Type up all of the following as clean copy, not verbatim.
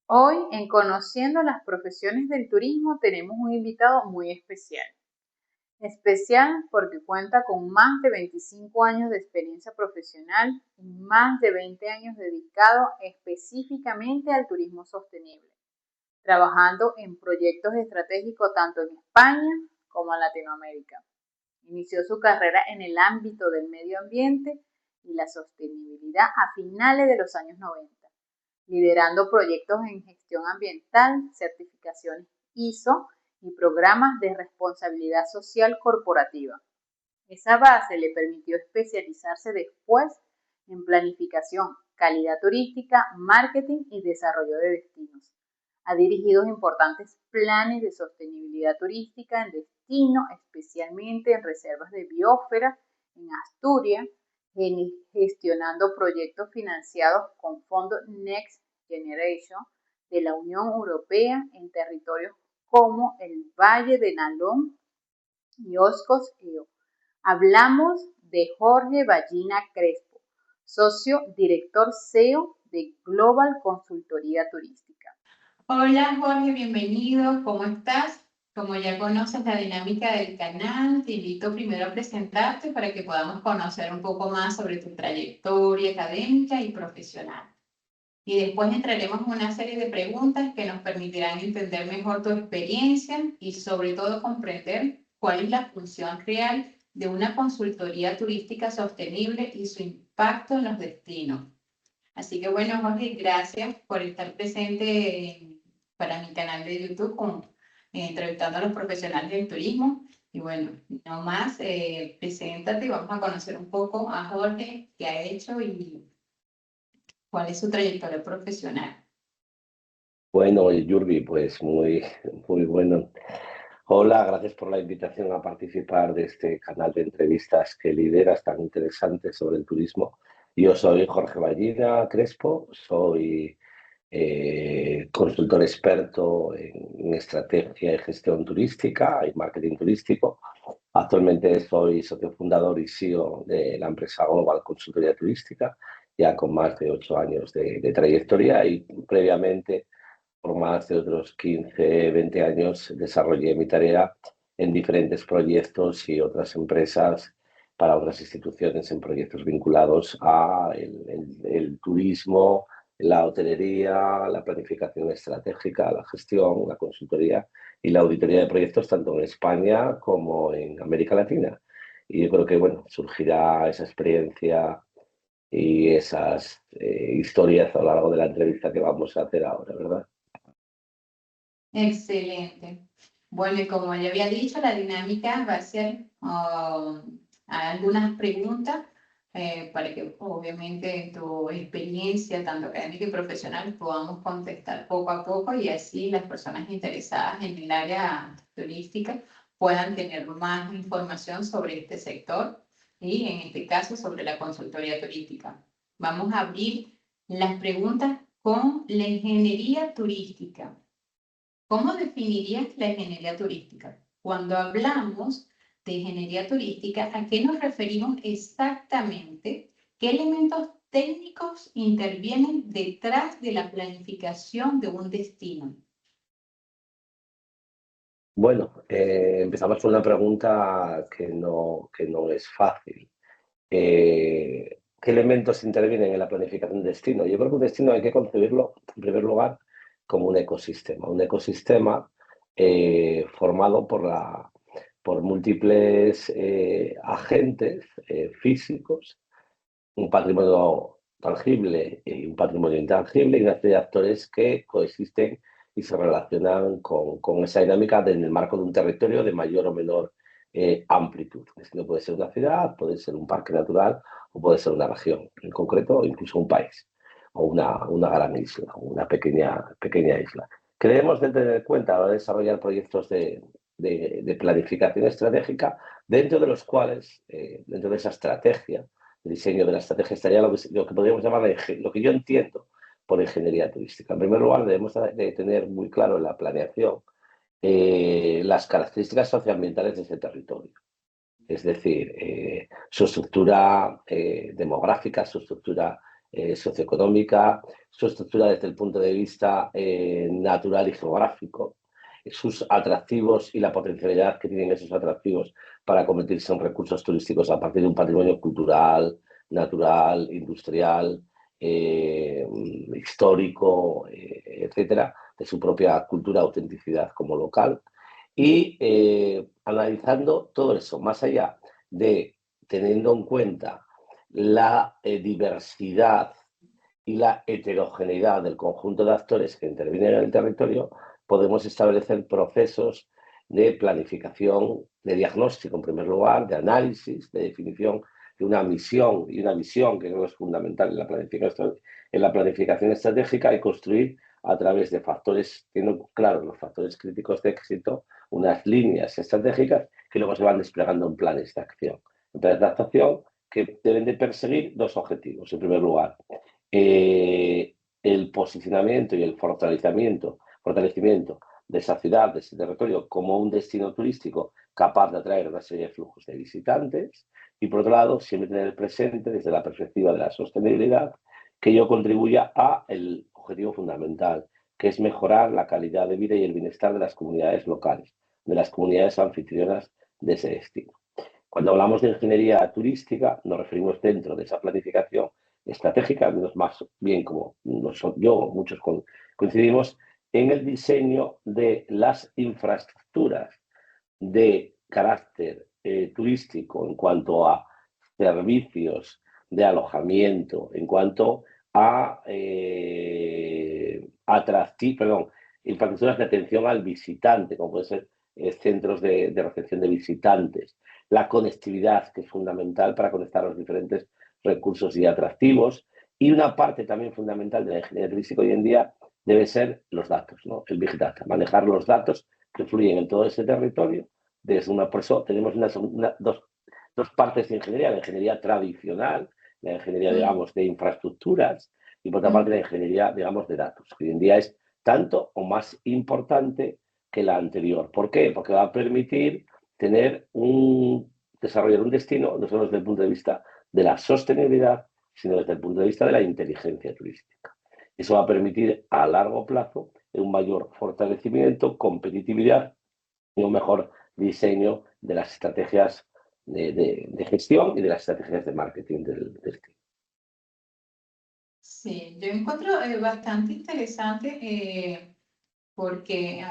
Hoy, en Conociendo las Profesiones del Turismo, tenemos un invitado muy especial. Especial porque cuenta con más de 25 años de experiencia profesional y más de 20 años dedicado específicamente al turismo sostenible, trabajando en proyectos estratégicos tanto en España como en Latinoamérica. Inició su carrera en el ámbito del medio ambiente y la sostenibilidad a finales de los años 90, liderando proyectos en gestión ambiental, certificaciones ISO y programas de responsabilidad social corporativa. Esa base le permitió especializarse después en planificación, calidad turística, marketing y desarrollo de destinos. Ha dirigido importantes planes de sostenibilidad turística en destino, especialmente en reservas de biosfera en Asturias, gestionando proyectos financiados con fondos Next Generation de la Unión Europea en territorios como el Valle de Nalón y Oscos EO. Hablamos de Jorge Ballina Crespo, socio director CEO de Global Consultoría Turística. Hola Jorge, bienvenido, ¿cómo estás? Como ya conoces la dinámica del canal, te invito primero a presentarte para que podamos conocer un poco más sobre tu trayectoria académica y profesional. Y después entraremos en una serie de preguntas que nos permitirán entender mejor tu experiencia y sobre todo comprender cuál es la función real de una consultoría turística sostenible y su impacto en los destinos. Así que bueno, Jorge, gracias por estar presente para mi canal de YouTube entrevistando a los profesionales del turismo. Y bueno, no más, preséntate y vamos a conocer un poco a Jorge, qué ha hecho y cuál es su trayectoria profesional. Bueno, Yurbi, pues muy bueno. Hola, gracias por la invitación a participar de este canal de entrevistas que lideras tan interesante sobre el turismo. Yo soy Jorge Ballina Crespo, soy consultor experto en estrategia y gestión turística y marketing turístico. Actualmente soy socio fundador y CEO de la empresa Global Consultoría Turística, ya con más de 8 años de trayectoria y previamente por más de otros 15, 20 años desarrollé mi tarea en diferentes proyectos y otras empresas para otras instituciones en proyectos vinculados a el turismo, la hotelería, la planificación estratégica, la gestión, la consultoría y la auditoría de proyectos tanto en España como en América Latina. Y yo creo que, bueno, surgirá esa experiencia y esas historias a lo largo de la entrevista que vamos a hacer ahora, ¿verdad? Excelente. Bueno, y como ya había dicho, la dinámica va a ser algunas preguntas para que obviamente en tu experiencia, tanto académica y profesional, podamos contestar poco a poco y así las personas interesadas en el área turística puedan tener más información sobre este sector y en este caso sobre la consultoría turística. Vamos a abrir las preguntas con la ingeniería turística. ¿Cómo definirías la ingeniería turística? Cuando hablamos de ingeniería turística, ¿a qué nos referimos exactamente? ¿Qué elementos técnicos intervienen detrás de la planificación de un destino? Bueno, empezamos con una pregunta que no es fácil. ¿Qué elementos intervienen en la planificación de destino? Yo creo que un destino hay que concebirlo, en primer lugar, como un ecosistema formado por múltiples agentes físicos, un patrimonio tangible y un patrimonio intangible y una serie de actores que coexisten y se relacionan con esa dinámica en el marco de un territorio de mayor o menor amplitud. Esto puede ser una ciudad, puede ser un parque natural o puede ser una región, en concreto incluso un país o una gran isla, una pequeña isla. ¿Qué debemos de tener en cuenta a la hora de desarrollar proyectos de planificación estratégica dentro de los cuales, dentro de esa estrategia, el diseño de la estrategia estaría lo que podríamos llamar lo que yo entiendo por ingeniería turística? En primer lugar, debemos de tener muy claro en la planeación las características socioambientales de ese territorio. Es decir, su estructura demográfica, su estructura socioeconómica, su estructura desde el punto de vista natural y geográfico, sus atractivos y la potencialidad que tienen esos atractivos para convertirse en recursos turísticos a partir de un patrimonio cultural, natural, industrial, histórico, etcétera, de su propia cultura, autenticidad como local. Y analizando todo eso, más allá de teniendo en cuenta la diversidad y la heterogeneidad del conjunto de actores que intervienen en el territorio, podemos establecer procesos de planificación, de diagnóstico en primer lugar, de análisis, de definición de una misión y una visión que creo que es fundamental en la planificación estratégica y construir a través de factores, teniendo claro los factores críticos de éxito, unas líneas estratégicas que luego se van desplegando en planes de acción. En planes de actuación que deben de perseguir dos objetivos. En primer lugar, el posicionamiento y el fortalecimiento de esa ciudad, de ese territorio, como un destino turístico capaz de atraer una serie de flujos de visitantes. Y por otro lado, siempre tener presente, desde la perspectiva de la sostenibilidad, que ello contribuya al objetivo fundamental, que es mejorar la calidad de vida y el bienestar de las comunidades locales, de las comunidades anfitrionas de ese destino. Cuando hablamos de ingeniería turística, nos referimos dentro de esa planificación estratégica, menos más bien como yo, muchos coincidimos, en el diseño de las infraestructuras de carácter turístico en cuanto a servicios de alojamiento, en cuanto a infraestructuras de atención al visitante, como pueden ser centros de recepción de visitantes, la conectividad, que es fundamental para conectar los diferentes recursos y atractivos, y una parte también fundamental de la ingeniería turística hoy en día debe ser los datos, ¿no? El Big Data, manejar los datos que fluyen en todo ese territorio. Por eso tenemos dos partes de ingeniería, la ingeniería tradicional, la ingeniería, digamos, de infraestructuras, y por otra parte la ingeniería, digamos, de datos, que hoy en día es tanto o más importante que la anterior. ¿Por qué? Porque va a permitir desarrollar un destino no solo desde el punto de vista de la sostenibilidad, sino desde el punto de vista de la inteligencia turística. Eso va a permitir a largo plazo un mayor fortalecimiento, competitividad y un mejor diseño de las estrategias de gestión y de las estrategias de marketing del destino. Sí, yo encuentro bastante interesante porque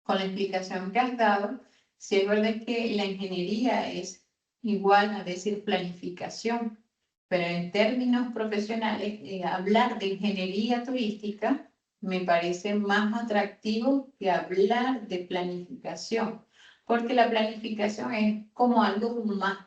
con la explicación que has dado, sí es verdad que la ingeniería es igual a decir planificación, pero en términos profesionales, hablar de ingeniería turística me parece más atractivo que hablar de planificación, porque la planificación es como algo más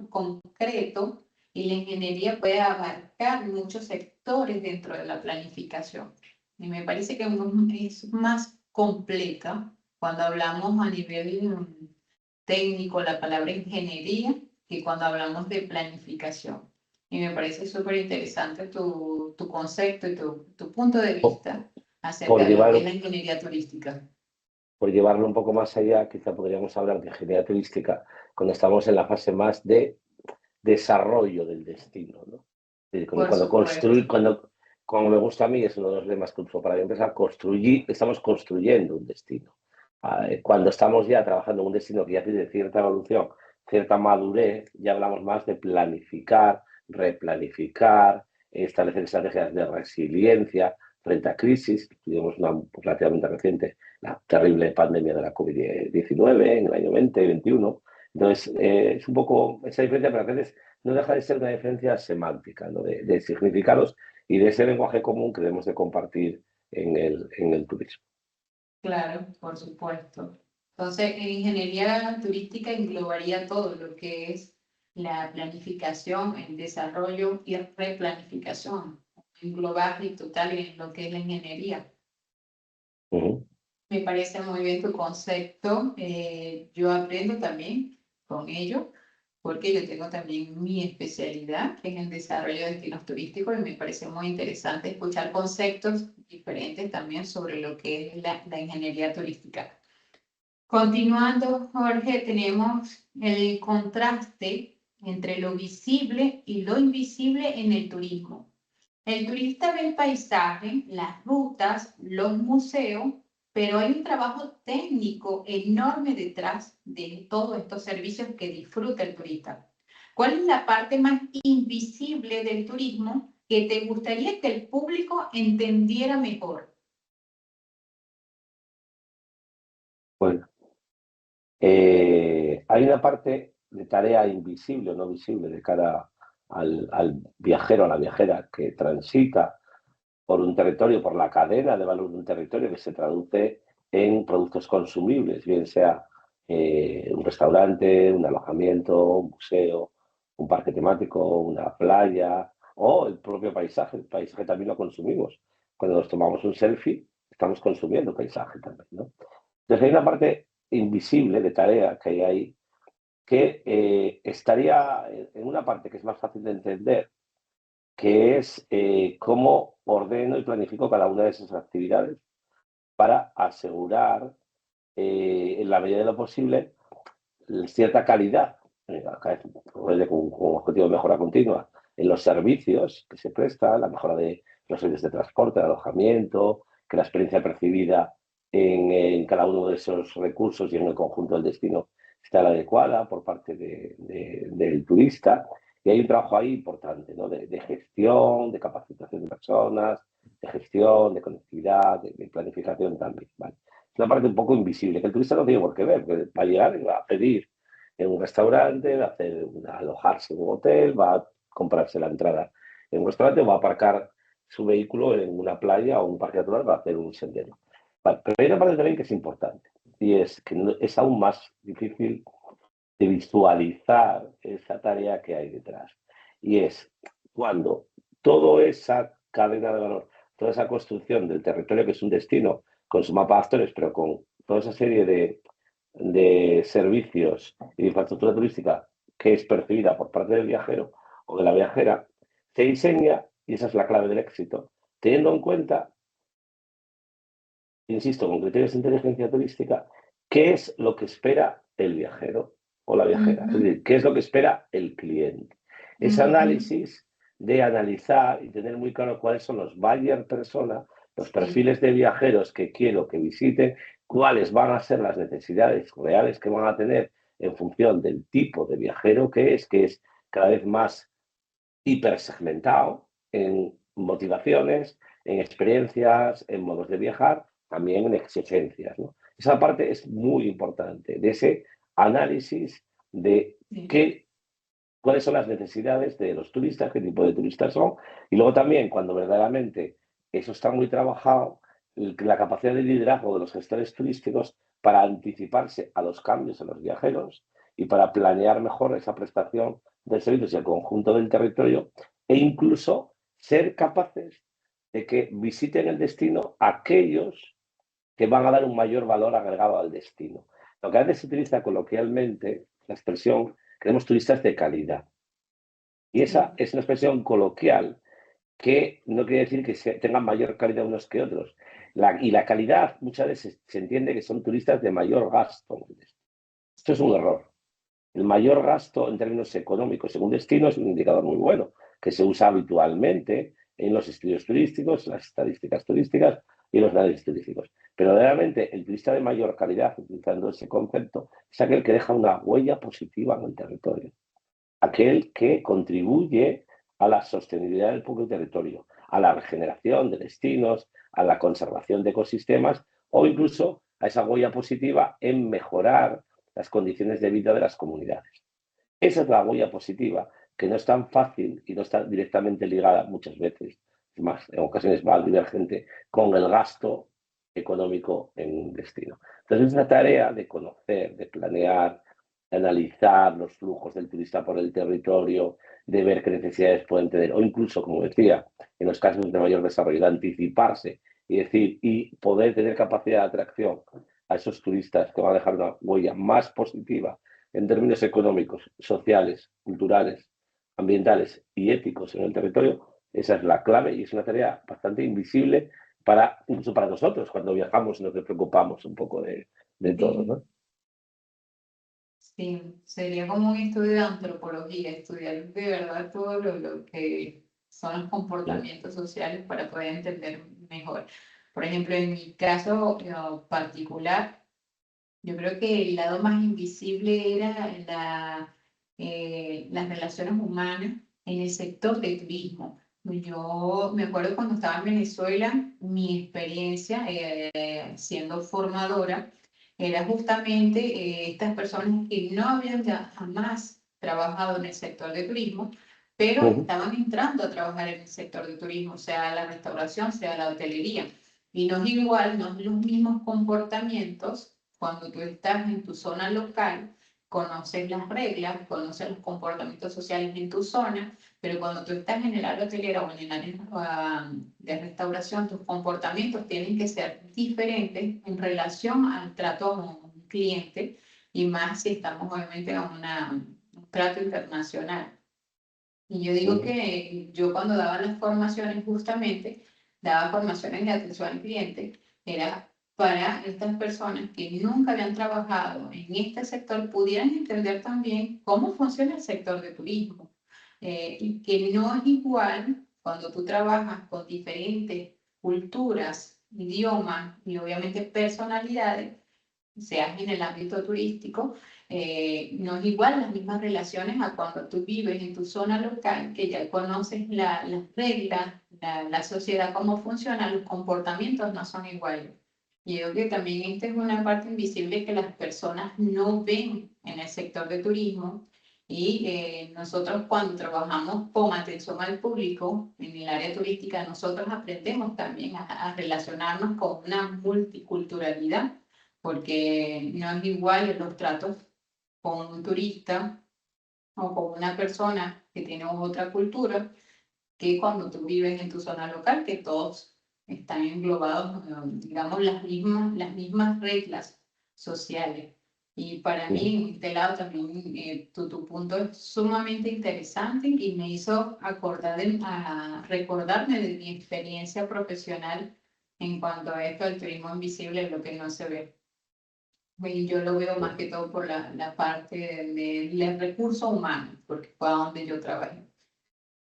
concreto y la ingeniería puede abarcar muchos sectores dentro de la planificación. Y me parece que es más completa cuando hablamos a nivel técnico la palabra ingeniería que cuando hablamos de planificación. Y me parece súper interesante tu concepto y tu punto de vista acerca de lo que es la ingeniería turística. Por llevarlo un poco más allá, quizá podríamos hablar de ingeniería turística cuando estamos en la fase más de desarrollo del destino, ¿no? Como me gusta a mí, es uno de los lemas que uso para mi empresa, estamos construyendo un destino. Cuando estamos ya trabajando en un destino que ya tiene cierta evolución, cierta madurez, ya hablamos más de planificar, replanificar, establecer estrategias de resiliencia frente a crisis. Tuvimos una relativamente reciente, la terrible pandemia de la COVID-19 en el año 2021. Entonces, es un poco esa diferencia, pero a veces no deja de ser una diferencia semántica, ¿no? de significados y de ese lenguaje común que debemos de compartir en el turismo. Claro, por supuesto. Entonces, en ingeniería turística englobaría todo lo que es la planificación, el desarrollo y replanificación, englobar y total en lo que es la ingeniería. Me parece muy bien tu concepto. Yo aprendo también con ello, porque yo tengo también mi especialidad, que es el desarrollo de destinos turísticos, y me parece muy interesante escuchar conceptos diferentes también sobre lo que es la ingeniería turística. Continuando, Jorge, tenemos el contraste entre lo visible y lo invisible en el turismo. El turista ve el paisaje, las rutas, los museos, pero hay un trabajo técnico enorme detrás de todos estos servicios que disfruta el turista. ¿Cuál es la parte más invisible del turismo que te gustaría que el público entendiera mejor? Bueno, hay una parte de tarea invisible o no visible de cara al viajero, a la viajera que transita por un territorio, por la cadena de valor de un territorio que se traduce en productos consumibles, bien sea un restaurante, un alojamiento, un museo, un parque temático, una playa o el propio paisaje. El paisaje también lo consumimos. Cuando nos tomamos un selfie, estamos consumiendo paisaje también, ¿no? Entonces hay una parte invisible de tarea que hay ahí que estaría en una parte que es más fácil de entender, que es cómo ordeno y planifico cada una de esas actividades para asegurar, en la medida de lo posible, cierta calidad, con objetivo de mejora continua, en los servicios que se prestan, la mejora de los servicios de transporte, de alojamiento, que la experiencia percibida en cada uno de esos recursos y en el conjunto del destino está la adecuada por parte del turista. Y hay un trabajo ahí importante, ¿no? De gestión, de capacitación de personas, de gestión, de conectividad, de planificación también. ¿Vale? Es una parte un poco invisible, que el turista no tiene por qué ver, porque va a llegar y va a pedir en un restaurante, va a alojarse en un hotel, va a comprarse la entrada en un restaurante o va a aparcar su vehículo en una playa o un parque natural para hacer un sendero. Vale, pero hay una parte también que es importante y es que es aún más difícil de visualizar esa tarea que hay detrás. Y es cuando toda esa cadena de valor, toda esa construcción del territorio que es un destino, con su mapa de actores, pero con toda esa serie de servicios y de infraestructura turística que es percibida por parte del viajero o de la viajera, se diseña, y esa es la clave del éxito, teniendo en cuenta, insisto, con criterios de inteligencia turística, qué es lo que espera el viajero o la viajera, es decir, qué es lo que espera el cliente. Ese análisis de analizar y tener muy claro cuáles son los buyer persona, los perfiles de viajeros que quiero que visiten, cuáles van a ser las necesidades reales que van a tener en función del tipo de viajero que es cada vez más hipersegmentado en motivaciones, en experiencias, en modos de viajar, también en exigencias, ¿no? Esa parte es muy importante, de ese análisis de cuáles son las necesidades de los turistas, qué tipo de turistas son, y luego también cuando verdaderamente eso está muy trabajado, la capacidad de liderazgo de los gestores turísticos para anticiparse a los cambios en los viajeros y para planear mejor esa prestación de servicios y el conjunto del territorio e incluso ser capaces de que visiten el destino aquellos que van a dar un mayor valor agregado al destino. Lo que a veces se utiliza coloquialmente, la expresión, queremos turistas de calidad. Y esa es una expresión coloquial que no quiere decir que tengan mayor calidad unos que otros. Y la calidad muchas veces se entiende que son turistas de mayor gasto. Esto es un error. El mayor gasto en términos económicos en un destino es un indicador muy bueno, que se usa habitualmente en los estudios turísticos, las estadísticas turísticas y los análisis turísticos. Pero realmente el turista de mayor calidad, utilizando ese concepto, es aquel que deja una huella positiva en el territorio, aquel que contribuye a la sostenibilidad del propio territorio, a la regeneración de destinos, a la conservación de ecosistemas o incluso a esa huella positiva en mejorar las condiciones de vida de las comunidades. Esa es la huella positiva, que no es tan fácil y no está directamente ligada muchas veces, es más, en ocasiones va divergente, con el gasto económico en un destino. Entonces es una tarea de conocer, de planear, de analizar los flujos del turista por el territorio, de ver qué necesidades pueden tener, o incluso, como decía, en los casos de mayor desarrollo, de anticiparse y decir, y poder tener capacidad de atracción a esos turistas que van a dejar una huella más positiva en términos económicos, sociales, culturales, ambientales y éticos en el territorio. Esa es la clave y es una tarea bastante invisible incluso para nosotros cuando viajamos y nos preocupamos un poco de todo, ¿no? Sí, sería como un estudio de antropología, estudiar de verdad todo lo que son los ¿no? comportamientos sociales para poder entender mejor. Por ejemplo, en mi caso particular, yo creo que el lado más invisible era las relaciones humanas en el sector de turismo. Yo me acuerdo cuando estaba en Venezuela, mi experiencia siendo formadora era justamente estas personas que no habían ya jamás trabajado en el sector de turismo, pero Ujú. estaban entrando a trabajar en el sector de turismo, sea la restauración, sea la hotelería. Y no es igual, no es los mismos comportamientos cuando tú estás en tu zona local, conoces las reglas, conoces los comportamientos sociales en tu zona, pero cuando tú estás en el área hotelera o en el área de restauración, tus comportamientos tienen que ser diferentes en relación al trato a un cliente y más si estamos obviamente en un trato internacional. Y yo digo Ujú. que yo cuando daba las formaciones, justamente, daba formaciones de atención al cliente, era para estas personas que nunca habían trabajado en este sector, pudieran entender también cómo funciona el sector de turismo. Y que no es igual cuando tú trabajas con diferentes culturas, idiomas y obviamente personalidades, seas en el ámbito turístico, no es igual las mismas relaciones a cuando tú vives en tu zona local, que ya conoces las reglas, la sociedad, cómo funciona, los comportamientos no son iguales. Y yo creo que también esta es una parte invisible que las personas no ven en el sector de turismo. Y nosotros cuando trabajamos con atención al público en el área turística, nosotros aprendemos también a relacionarnos con una multiculturalidad porque no es igual los tratos con un turista o con una persona que tiene otra cultura que cuando tú vives en tu zona local, que todos están englobados, digamos, las mismas reglas sociales. Y para Ujú. mí, este lado también, tu punto es sumamente interesante y me hizo recordarme de mi experiencia profesional en cuanto a esto del turismo invisible, lo que no se ve. Y yo lo veo más que todo por la parte del recurso humano, porque fue a donde yo trabajé.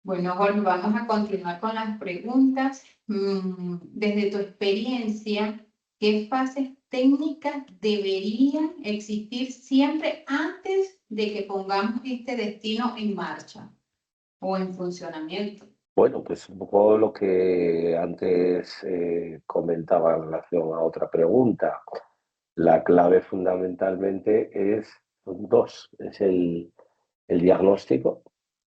Bueno, Jorge, vamos a continuar con las preguntas. Desde tu experiencia, ¿qué fases técnicas deberían existir siempre antes de que pongamos este destino en marcha o en funcionamiento? Bueno, pues un poco lo que antes comentaba en relación a otra pregunta. La clave fundamentalmente son dos. Es el diagnóstico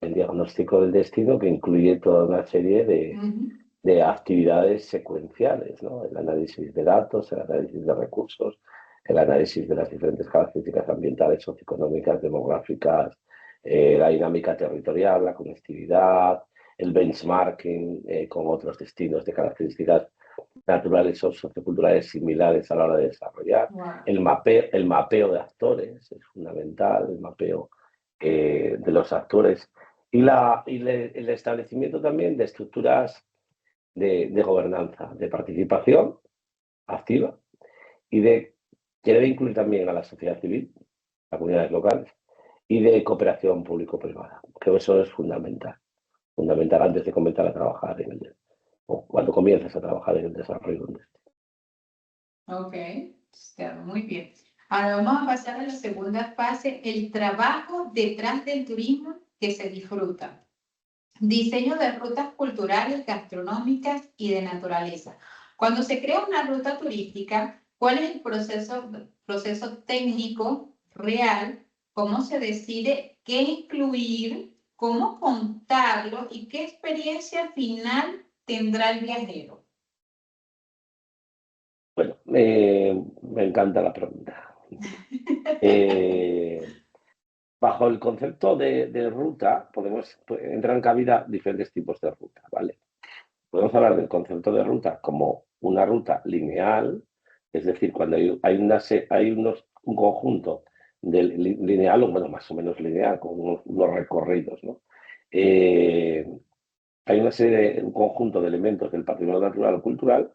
del destino que incluye toda una serie Ujú. de actividades secuenciales, ¿no? El análisis de datos, el análisis de recursos, el análisis de las diferentes características ambientales, socioeconómicas, demográficas, la dinámica territorial, la conectividad, el benchmarking con otros destinos de características naturales o socioculturales similares a la hora de desarrollar. Wow. El mapeo de actores es fundamental, el mapeo de los actores el establecimiento también de estructuras de gobernanza, de participación activa y que debe incluir también a la sociedad civil, las comunidades locales, y de cooperación público-privada. Creo que eso es fundamental, fundamental antes de comenzar a trabajar o cuando comienzas a trabajar en el desarrollo de un destino. Ok, está muy bien. Ahora vamos a pasar a la segunda fase, el trabajo detrás del turismo que se disfruta. Diseño de rutas culturales, gastronómicas y de naturaleza. Cuando se crea una ruta turística, ¿cuál es el proceso técnico real? ¿Cómo se decide qué incluir? ¿Cómo contarlo? ¿Y qué experiencia final tendrá el viajero? Bueno, me encanta la pregunta. Eh, Bajo el concepto de ruta, entrar en cabida diferentes tipos de ruta, ¿vale? Podemos hablar del concepto de ruta como una ruta lineal, es decir, cuando un conjunto lineal, o bueno, más o menos lineal, con unos recorridos, ¿no? Eh, Hay un conjunto de elementos del patrimonio natural o cultural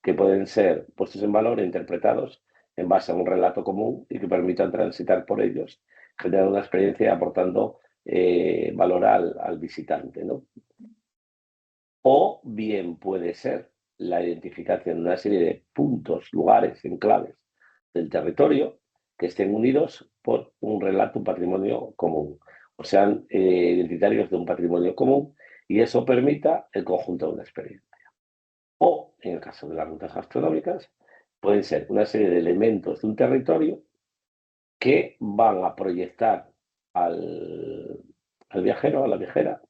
que pueden ser puestos en valor e interpretados en base a un relato común y que permitan transitar por ellos, generar una experiencia aportando valor al visitante, ¿no? O bien puede ser la identificación de una serie de puntos, lugares, enclaves del territorio que estén unidos por un relato, un patrimonio común, o sean identitarios de un patrimonio común, y eso permita el conjunto de una experiencia. O, en el caso de las rutas gastronómicas, pueden ser una serie de elementos de un territorio que van a proyectar al viajero, a la viajera,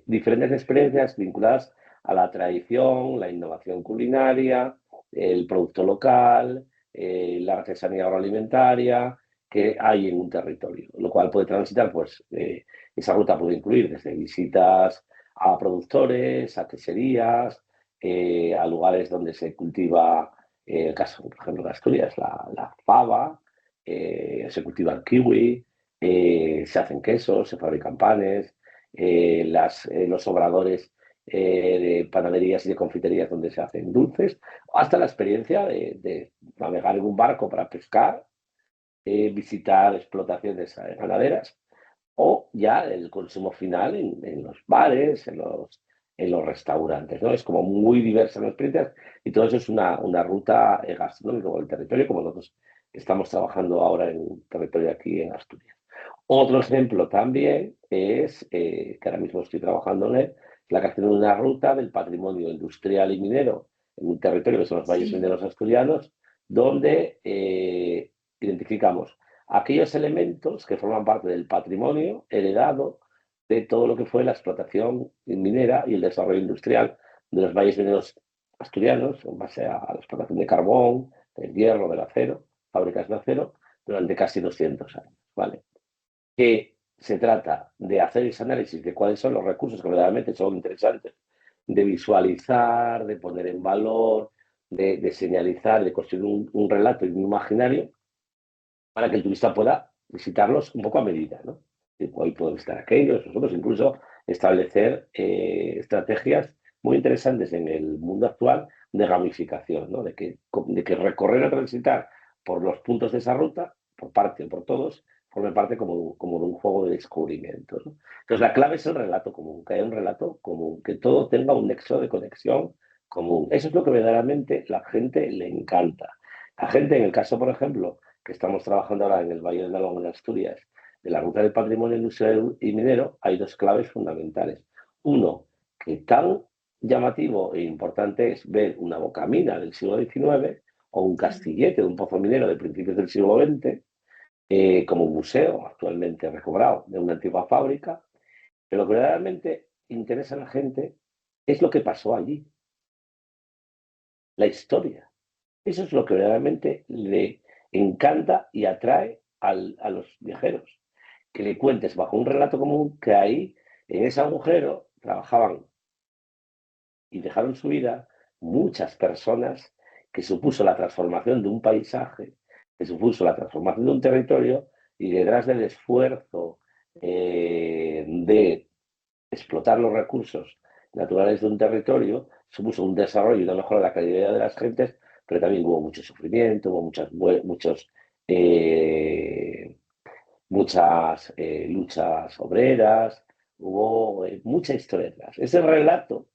diferentes experiencias vinculadas a la tradición, la innovación culinaria, el producto local, la artesanía agroalimentaria que hay en un territorio, lo cual puede transitar, pues, esa ruta puede incluir desde visitas a productores, a queserías, a lugares donde se cultiva, el caso, por ejemplo, de Asturias, la fava, se cultiva el kiwi, se hacen quesos, se fabrican panes, los obradores de panaderías y de confiterías donde se hacen dulces, hasta la experiencia de navegar en un barco para pescar, visitar explotaciones ganaderas o ya el consumo final en los bares, en los restaurantes, ¿no? Es como muy diversa las experiencias y todo eso es una ruta gastronómica del territorio, como nosotros estamos trabajando ahora en un territorio aquí en Asturias. Otro ejemplo también es, que ahora mismo estoy trabajando en él, la creación de una ruta del patrimonio industrial y minero en un territorio que son los valles Sí. mineros asturianos, donde identificamos aquellos elementos que forman parte del patrimonio heredado de todo lo que fue la explotación minera y el desarrollo industrial de los valles mineros asturianos, en base a la explotación de carbón, del hierro, del acero, fábricas de acero, durante casi 200 años, ¿vale? Que se trata de hacer ese análisis de cuáles son los recursos que verdaderamente son interesantes, de visualizar, de poner en valor, de señalizar, de construir un relato y un imaginario para que el turista pueda visitarlos un poco a medida, ¿no? Hoy pueden estar aquellos, nosotros incluso establecer estrategias muy interesantes en el mundo actual de gamificación, ¿no? De que recorrer o transitar por los puntos de esa ruta, por parte o por todos, forme parte como de un juego de descubrimiento, ¿no? Entonces la clave es el relato común, que haya un relato común, que todo tenga un nexo de conexión común. Eso es lo que verdaderamente la gente le encanta. La gente, en el caso, por ejemplo, que estamos trabajando ahora en el Valle del Nalón, en Asturias, de la ruta del patrimonio industrial y minero, hay dos claves fundamentales. Uno, que tan llamativo e importante es ver una bocamina del siglo XIX o un castillete de un pozo minero de principios del siglo XX, como un museo actualmente recobrado de una antigua fábrica, pero lo que verdaderamente interesa a la gente es lo que pasó allí, la historia. Eso es lo que verdaderamente le encanta y atrae a los viajeros. Que le cuentes bajo un relato común que ahí, en ese agujero, trabajaban y dejaron su vida muchas personas, que supuso la transformación de un paisaje, que supuso la transformación de un territorio, y detrás del esfuerzo de explotar los recursos naturales de un territorio, supuso un desarrollo y una mejora de la calidad de las gentes, pero también hubo mucho sufrimiento, hubo muchas luchas obreras, hubo mucha historia detrás. Ese relato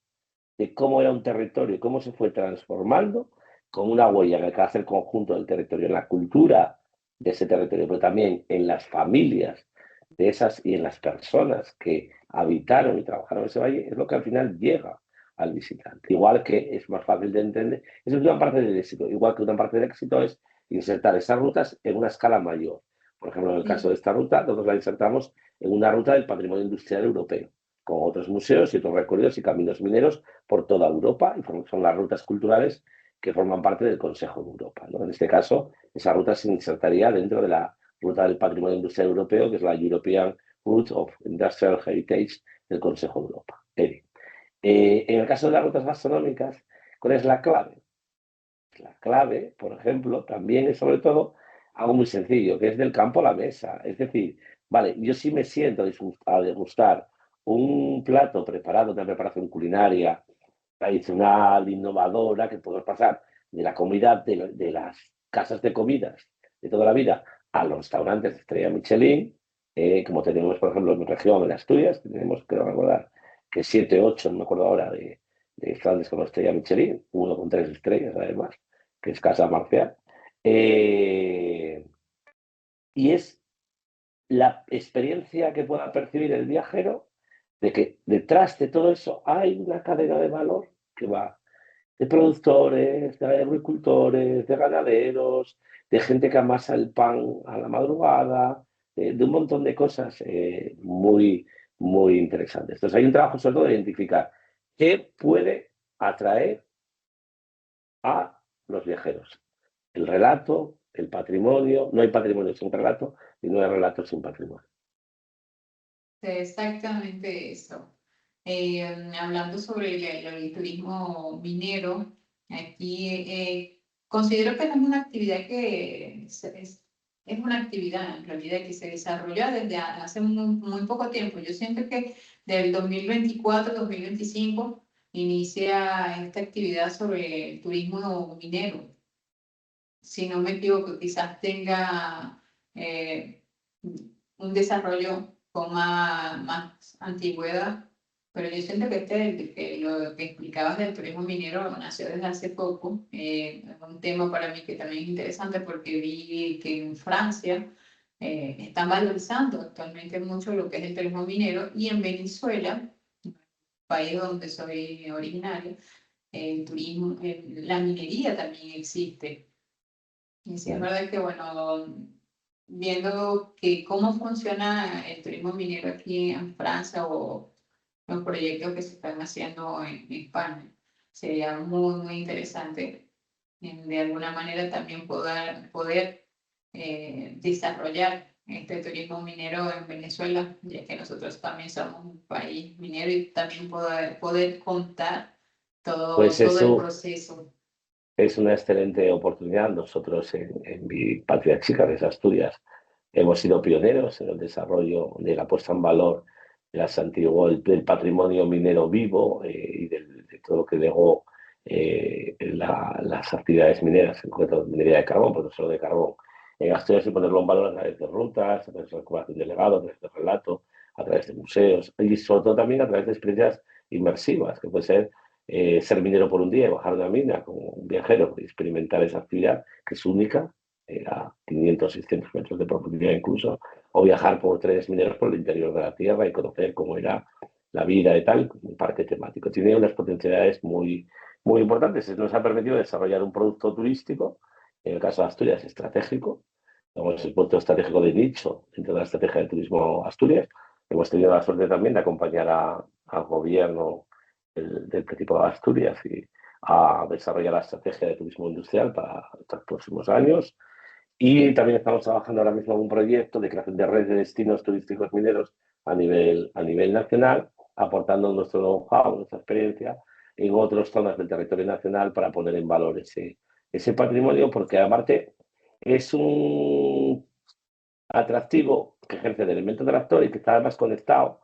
de cómo era un territorio y cómo se fue transformando con una huella en el que hace el conjunto del territorio, en la cultura de ese territorio, pero también en las familias de esas y en las personas que habitaron y trabajaron en ese valle, es lo que al final llega al visitante. Igual que es más fácil de entender, eso es una parte del éxito, igual que una parte del éxito es insertar esas rutas en una escala mayor. Por ejemplo, en el caso de esta ruta, nosotros la insertamos en una ruta del patrimonio industrial europeo, con otros museos y otros recorridos y caminos mineros por toda Europa, y son las rutas culturales que forman parte del Consejo de Europa, ¿no? En este caso, esa ruta se insertaría dentro de la ruta del patrimonio industrial europeo, que es la European Route of Industrial Heritage del Consejo de Europa. En el caso de las rutas gastronómicas, ¿cuál es la clave? La clave, por ejemplo, también es sobre todo algo muy sencillo, que es del campo a la mesa. Es decir, vale, yo sí me siento a degustar un plato preparado, una preparación culinaria tradicional, innovadora, que podemos pasar de la comida, de las casas de comidas de toda la vida, a los restaurantes de estrella Michelin, como tenemos, por ejemplo, en mi región, en Asturias, tenemos, creo recordar, que 7, 8, no me acuerdo ahora, de restaurantes con estrella Michelin, uno con 3 estrellas, además, que es Casa Marcial. Y es la experiencia que pueda percibir el viajero de que detrás de todo eso hay una cadena de valor que va de productores, de agricultores, de ganaderos, de gente que amasa el pan a la madrugada, de un montón de cosas muy, muy interesantes. Entonces hay un trabajo sobre todo de identificar qué puede atraer a los viajeros. El relato, el patrimonio, no hay patrimonio sin relato y no hay relato sin patrimonio. Exactamente eso. Hablando sobre el turismo minero, aquí considero que no es una actividad que es una actividad en realidad que se desarrolló desde hace muy poco tiempo. Yo siento que del 2024-2025 inicia esta actividad sobre el turismo minero. Si no me equivoco, quizás tenga eh, un desarrollo con más antigüedad, pero yo siento que que lo que explicabas del turismo minero nació desde hace poco. Es un tema para mí que también es interesante porque vi que en Francia están valorizando actualmente mucho lo que es el turismo minero y en Venezuela, país donde soy originario, el turismo, la minería también existe. Y sí, es verdad que, bueno, viendo que cómo funciona el turismo minero aquí en Francia o los proyectos que se están haciendo en España, sería muy interesante de alguna manera también poder desarrollar este turismo minero en Venezuela, ya que nosotros también somos un país minero y también poder contar Pues todo el eso proceso. es una excelente oportunidad. Nosotros en mi patria chica, que es Asturias, hemos sido pioneros en el desarrollo de la puesta en valor de las del patrimonio minero vivo y de todo lo que legó las actividades mineras, en concreto minería de carbón, pero no solo de carbón, en Asturias y ponerlo en valor a través de rutas, a través de recuperación de legado, a través de relato, a través de museos y sobre todo también a través de experiencias inmersivas, que puede ser ser minero por un día, bajar una mina como un viajero y experimentar esa actividad que es única, a 500, 600 metros de profundidad incluso, o viajar por trenes mineros por el interior de la Tierra y conocer cómo era la vida y tal, un parque temático. Tiene unas potencialidades muy importantes. Nos ha permitido desarrollar un producto turístico, en el caso de Asturias, estratégico. Digamos, el punto estratégico de nicho dentro de la estrategia de turismo Asturias. Hemos tenido la suerte también de acompañar al gobierno del Principado de Asturias y a desarrollar la estrategia de turismo industrial para estos próximos años. Y también estamos trabajando ahora mismo en un proyecto de creación de redes de destinos turísticos mineros a nivel nacional, aportando nuestro know-how, nuestra experiencia en otras zonas del territorio nacional para poner en valor ese patrimonio, porque aparte es un atractivo que ejerce de elemento atractor y que está además conectado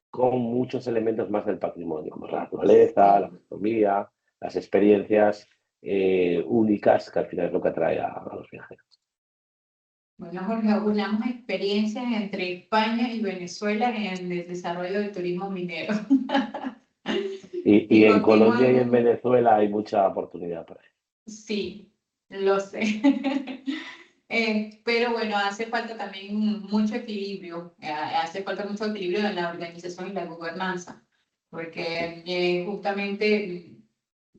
con muchos elementos más del patrimonio, como la naturaleza, la Sí. gastronomía, las experiencias únicas, que al final es lo que atrae a los viajeros. Bueno, Jorge, unamos experiencias entre España y Venezuela en el desarrollo del turismo minero. Y Y en Colombia y en continuamos, Venezuela hay mucha oportunidad para eso. sí, lo sé. Pero bueno, hace falta también mucho equilibrio, hace falta mucho equilibrio en la organización y la gobernanza, porque justamente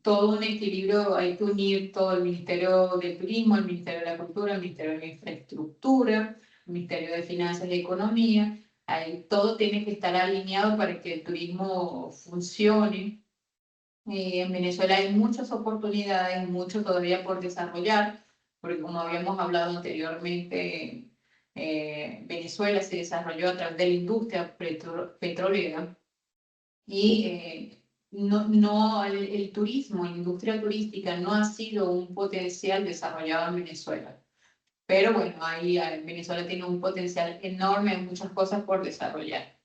todo un equilibrio, hay que unir todo el Ministerio del Turismo, el Ministerio de la Cultura, el Ministerio de la Infraestructura, el Ministerio de Finanzas y Economía. Ahí todo tiene que estar alineado para que el turismo funcione. En Venezuela hay muchas oportunidades, mucho todavía por desarrollar, porque como habíamos hablado anteriormente, Venezuela se desarrolló a través de la industria petrolera y el turismo, la industria turística no ha sido un potencial desarrollado en Venezuela. Pero bueno, ahí Venezuela tiene un potencial enorme en muchas cosas por desarrollar.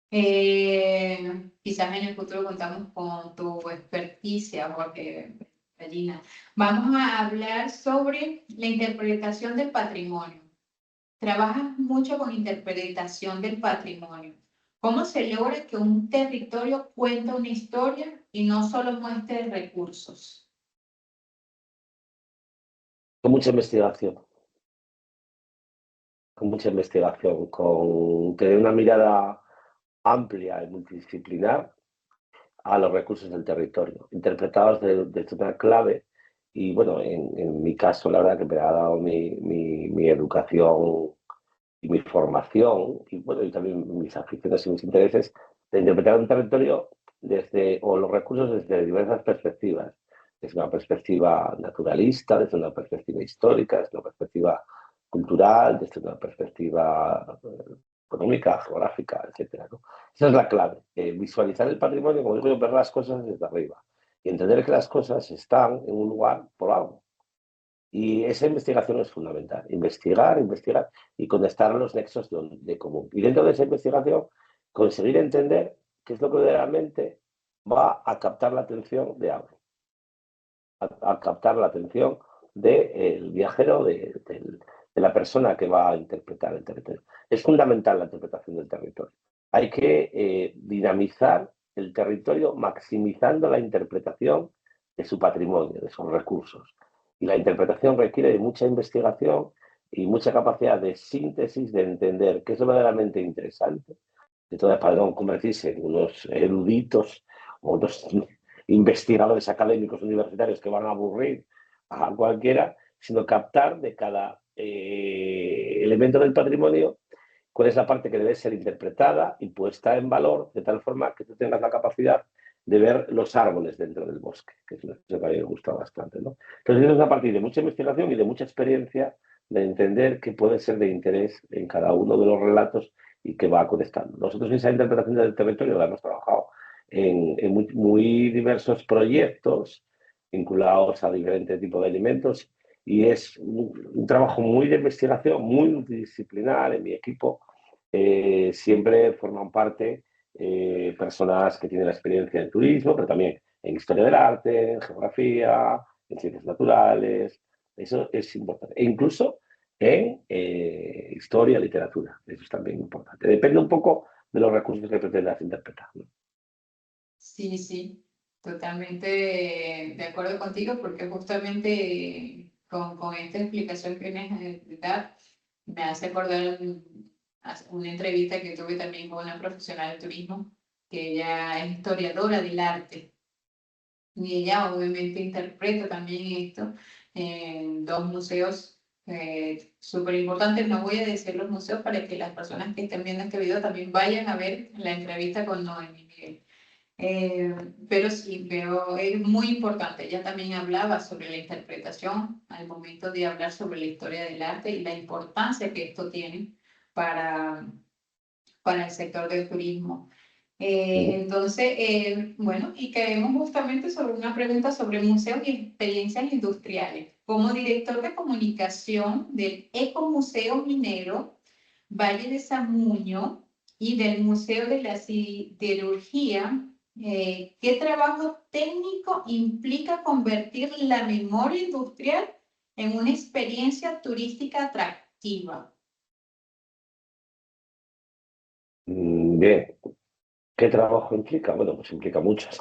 Quizás en el futuro contamos con tu experticia, porque Gina. Vamos a hablar sobre la interpretación del patrimonio. Trabajas mucho con interpretación del patrimonio. ¿Cómo se logra que un territorio cuente una historia y no solo muestre recursos? Con mucha investigación, con tener una mirada amplia y multidisciplinar a los recursos del territorio, interpretados desde una clave. Y bueno, en mi caso, la verdad que me ha dado mi educación y mi formación, y bueno, y también mis aficiones y mis intereses, de interpretar un territorio o los recursos desde diversas perspectivas. Desde una perspectiva naturalista, desde una perspectiva histórica, desde una perspectiva cultural, desde una perspectiva económica, geográfica, etcétera, ¿no? Esa es la clave, visualizar el patrimonio, como digo yo, ver las cosas desde arriba y entender que las cosas están en un lugar por algo. Y esa investigación es fundamental, investigar y conectar los nexos de común. Y dentro de esa investigación, conseguir entender qué es lo que verdaderamente va a captar la atención de alguien, a captar la atención del viajero, de la persona que va a interpretar el territorio. Es fundamental la interpretación del territorio. Hay que dinamizar el territorio maximizando la interpretación de su patrimonio, de sus recursos. Y la interpretación requiere de mucha investigación y mucha capacidad de síntesis, de entender qué es lo verdaderamente interesante, de todas para no convertirse en unos eruditos o unos investigadores académicos universitarios que van a aburrir a cualquiera, sino captar de cada elemento del patrimonio cuál es la parte que debe ser interpretada y puesta en valor de tal forma que tú tengas la capacidad de ver los árboles dentro del bosque, que es una cosa que a mí me gusta bastante, ¿no? Entonces, es a partir de mucha investigación y de mucha experiencia de entender qué puede ser de interés en cada uno de los relatos y que va conectando. Nosotros en esa interpretación del territorio la hemos trabajado en muy diversos proyectos vinculados a diferentes tipos de alimentos y es un trabajo muy de investigación, muy multidisciplinar. En mi equipo siempre forman parte personas que tienen la experiencia en turismo, pero también en historia del arte, en geografía, en ciencias naturales. Eso es importante. E incluso en historia, literatura. Eso es también importante. Depende un poco de los recursos que pretendas interpretar, ¿no? Sí, sí, totalmente de acuerdo contigo, porque justamente con esta explicación que vienes a dar, me hace acordar una entrevista que tuve también con una profesional de turismo, que ella es historiadora del arte, y ella obviamente interpreta también esto en dos museos súper importantes. No voy a decir los museos para que las personas que estén viendo este video también vayan a ver la entrevista con Noemi Miguel. Pero sí, veo, es muy importante. Ella también hablaba sobre la interpretación al momento de hablar sobre la historia del arte y la importancia que esto tiene para, para el sector del turismo. Entonces, bueno, y queremos justamente sobre una pregunta sobre museos y experiencias industriales. Como director de comunicación del Ecomuseo Minero Valle de Samuño y del Museo de la Siderurgia, ¿qué trabajo técnico implica convertir la memoria industrial en una experiencia turística atractiva? Bien, ¿qué trabajo implica? Bueno, pues implica muchos.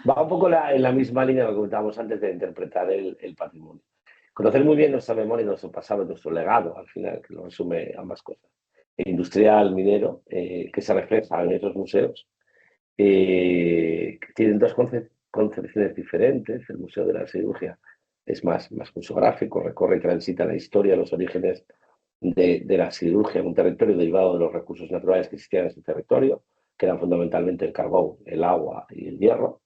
Va un poco en la misma línea que comentábamos antes de interpretar el patrimonio. Conocer muy bien nuestra memoria, nuestro pasado, nuestro legado, al final, que lo resume ambas cosas. El industrial, minero, que se refleja en esos museos, que tienen dos concepciones diferentes. El Museo de la Siderurgia es más museográfico, recorre y transita la historia, los orígenes de la siderurgia en un territorio derivado de los recursos naturales que existían en ese territorio, que eran fundamentalmente el carbón, el agua y el hierro,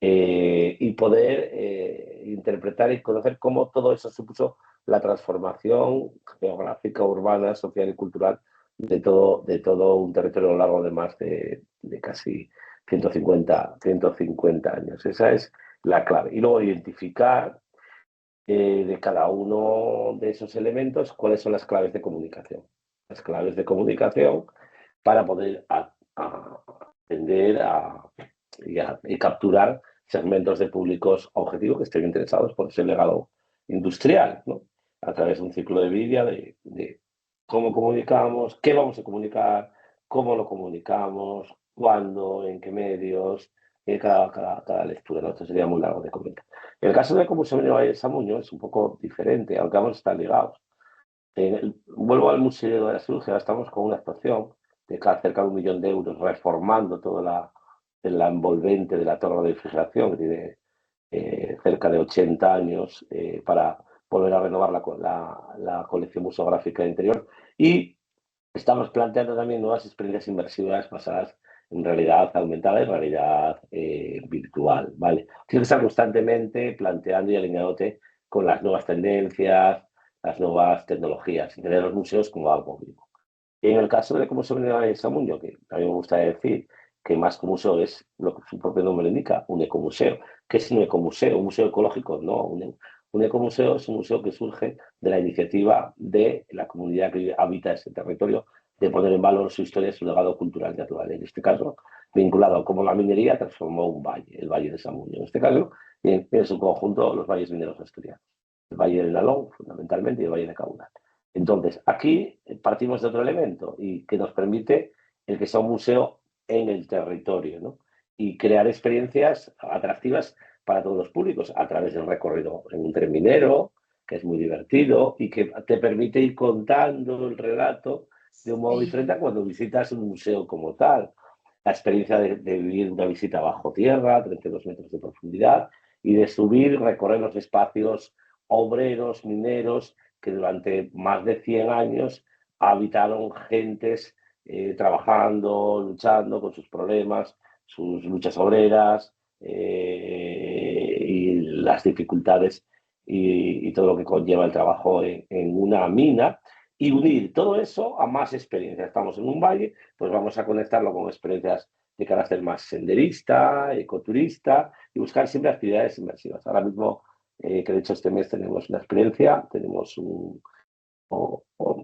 y poder interpretar y conocer cómo todo eso supuso la transformación geográfica, urbana, social y cultural de todo un territorio a lo largo de más de casi 150 años. Esa es la clave. Y luego identificar de cada uno de esos elementos cuáles son las claves de comunicación. Las claves de comunicación para poder atender y capturar segmentos de públicos objetivos que estén interesados por ese legado industrial, ¿no? A través de un ciclo de vida de cómo comunicamos, qué vamos a comunicar, cómo lo comunicamos, cuándo, en qué medios, cada lectura, ¿no? Esto sería muy largo de comentar. En el caso de cómo se Valle de Samuño es un poco diferente, aunque ambos están ligados. Vuelvo al Museo de la Cirugía, estamos con una actuación de cerca de 1 millón de euros reformando toda la envolvente de la torre de refrigeración, que tiene cerca de 80 años, para volver a renovar la colección museográfica interior. Y estamos planteando también nuevas experiencias inmersivas basadas en realidad aumentada y realidad virtual, ¿vale? Tienes que estar constantemente planteando y alineándote con las nuevas tendencias, las nuevas tecnologías, y tener los museos como algo vivo. Y en el caso de cómo se venía en Samuño, que a mí me gusta decir que más que museo es lo que su propio nombre indica, un ecomuseo. ¿Qué es un ecomuseo? ¿Un museo ecológico? No, un ecomuseo es un museo que surge de la iniciativa de la comunidad que habita ese territorio de poner en valor su historia y su legado cultural y natural. En este caso, vinculado a cómo la minería transformó un valle, el Valle de Samuño. En este caso, en su conjunto, los valles mineros asturianos. El Valle del Nalón, fundamentalmente, y el Valle de Caudal. Entonces, aquí partimos de otro elemento y que nos permite el que sea un museo en el territorio, ¿no? Y crear experiencias atractivas para todos los públicos a través del recorrido en un tren minero, que es muy divertido y que te permite ir contando el relato de un modo diferente a Sí. cuando visitas un museo como tal. La experiencia de vivir una visita bajo tierra, 32 metros de profundidad, y de subir, recorrer los espacios obreros, mineros, que durante más de 100 años habitaron gentes trabajando, luchando con sus problemas, sus luchas obreras y las dificultades y todo lo que conlleva el trabajo en una mina, y unir todo eso a más experiencias. Estamos en un valle, pues vamos a conectarlo con experiencias de carácter más senderista, ecoturista, y buscar siempre actividades inmersivas. Ahora mismo, que de hecho este mes tenemos una experiencia, tenemos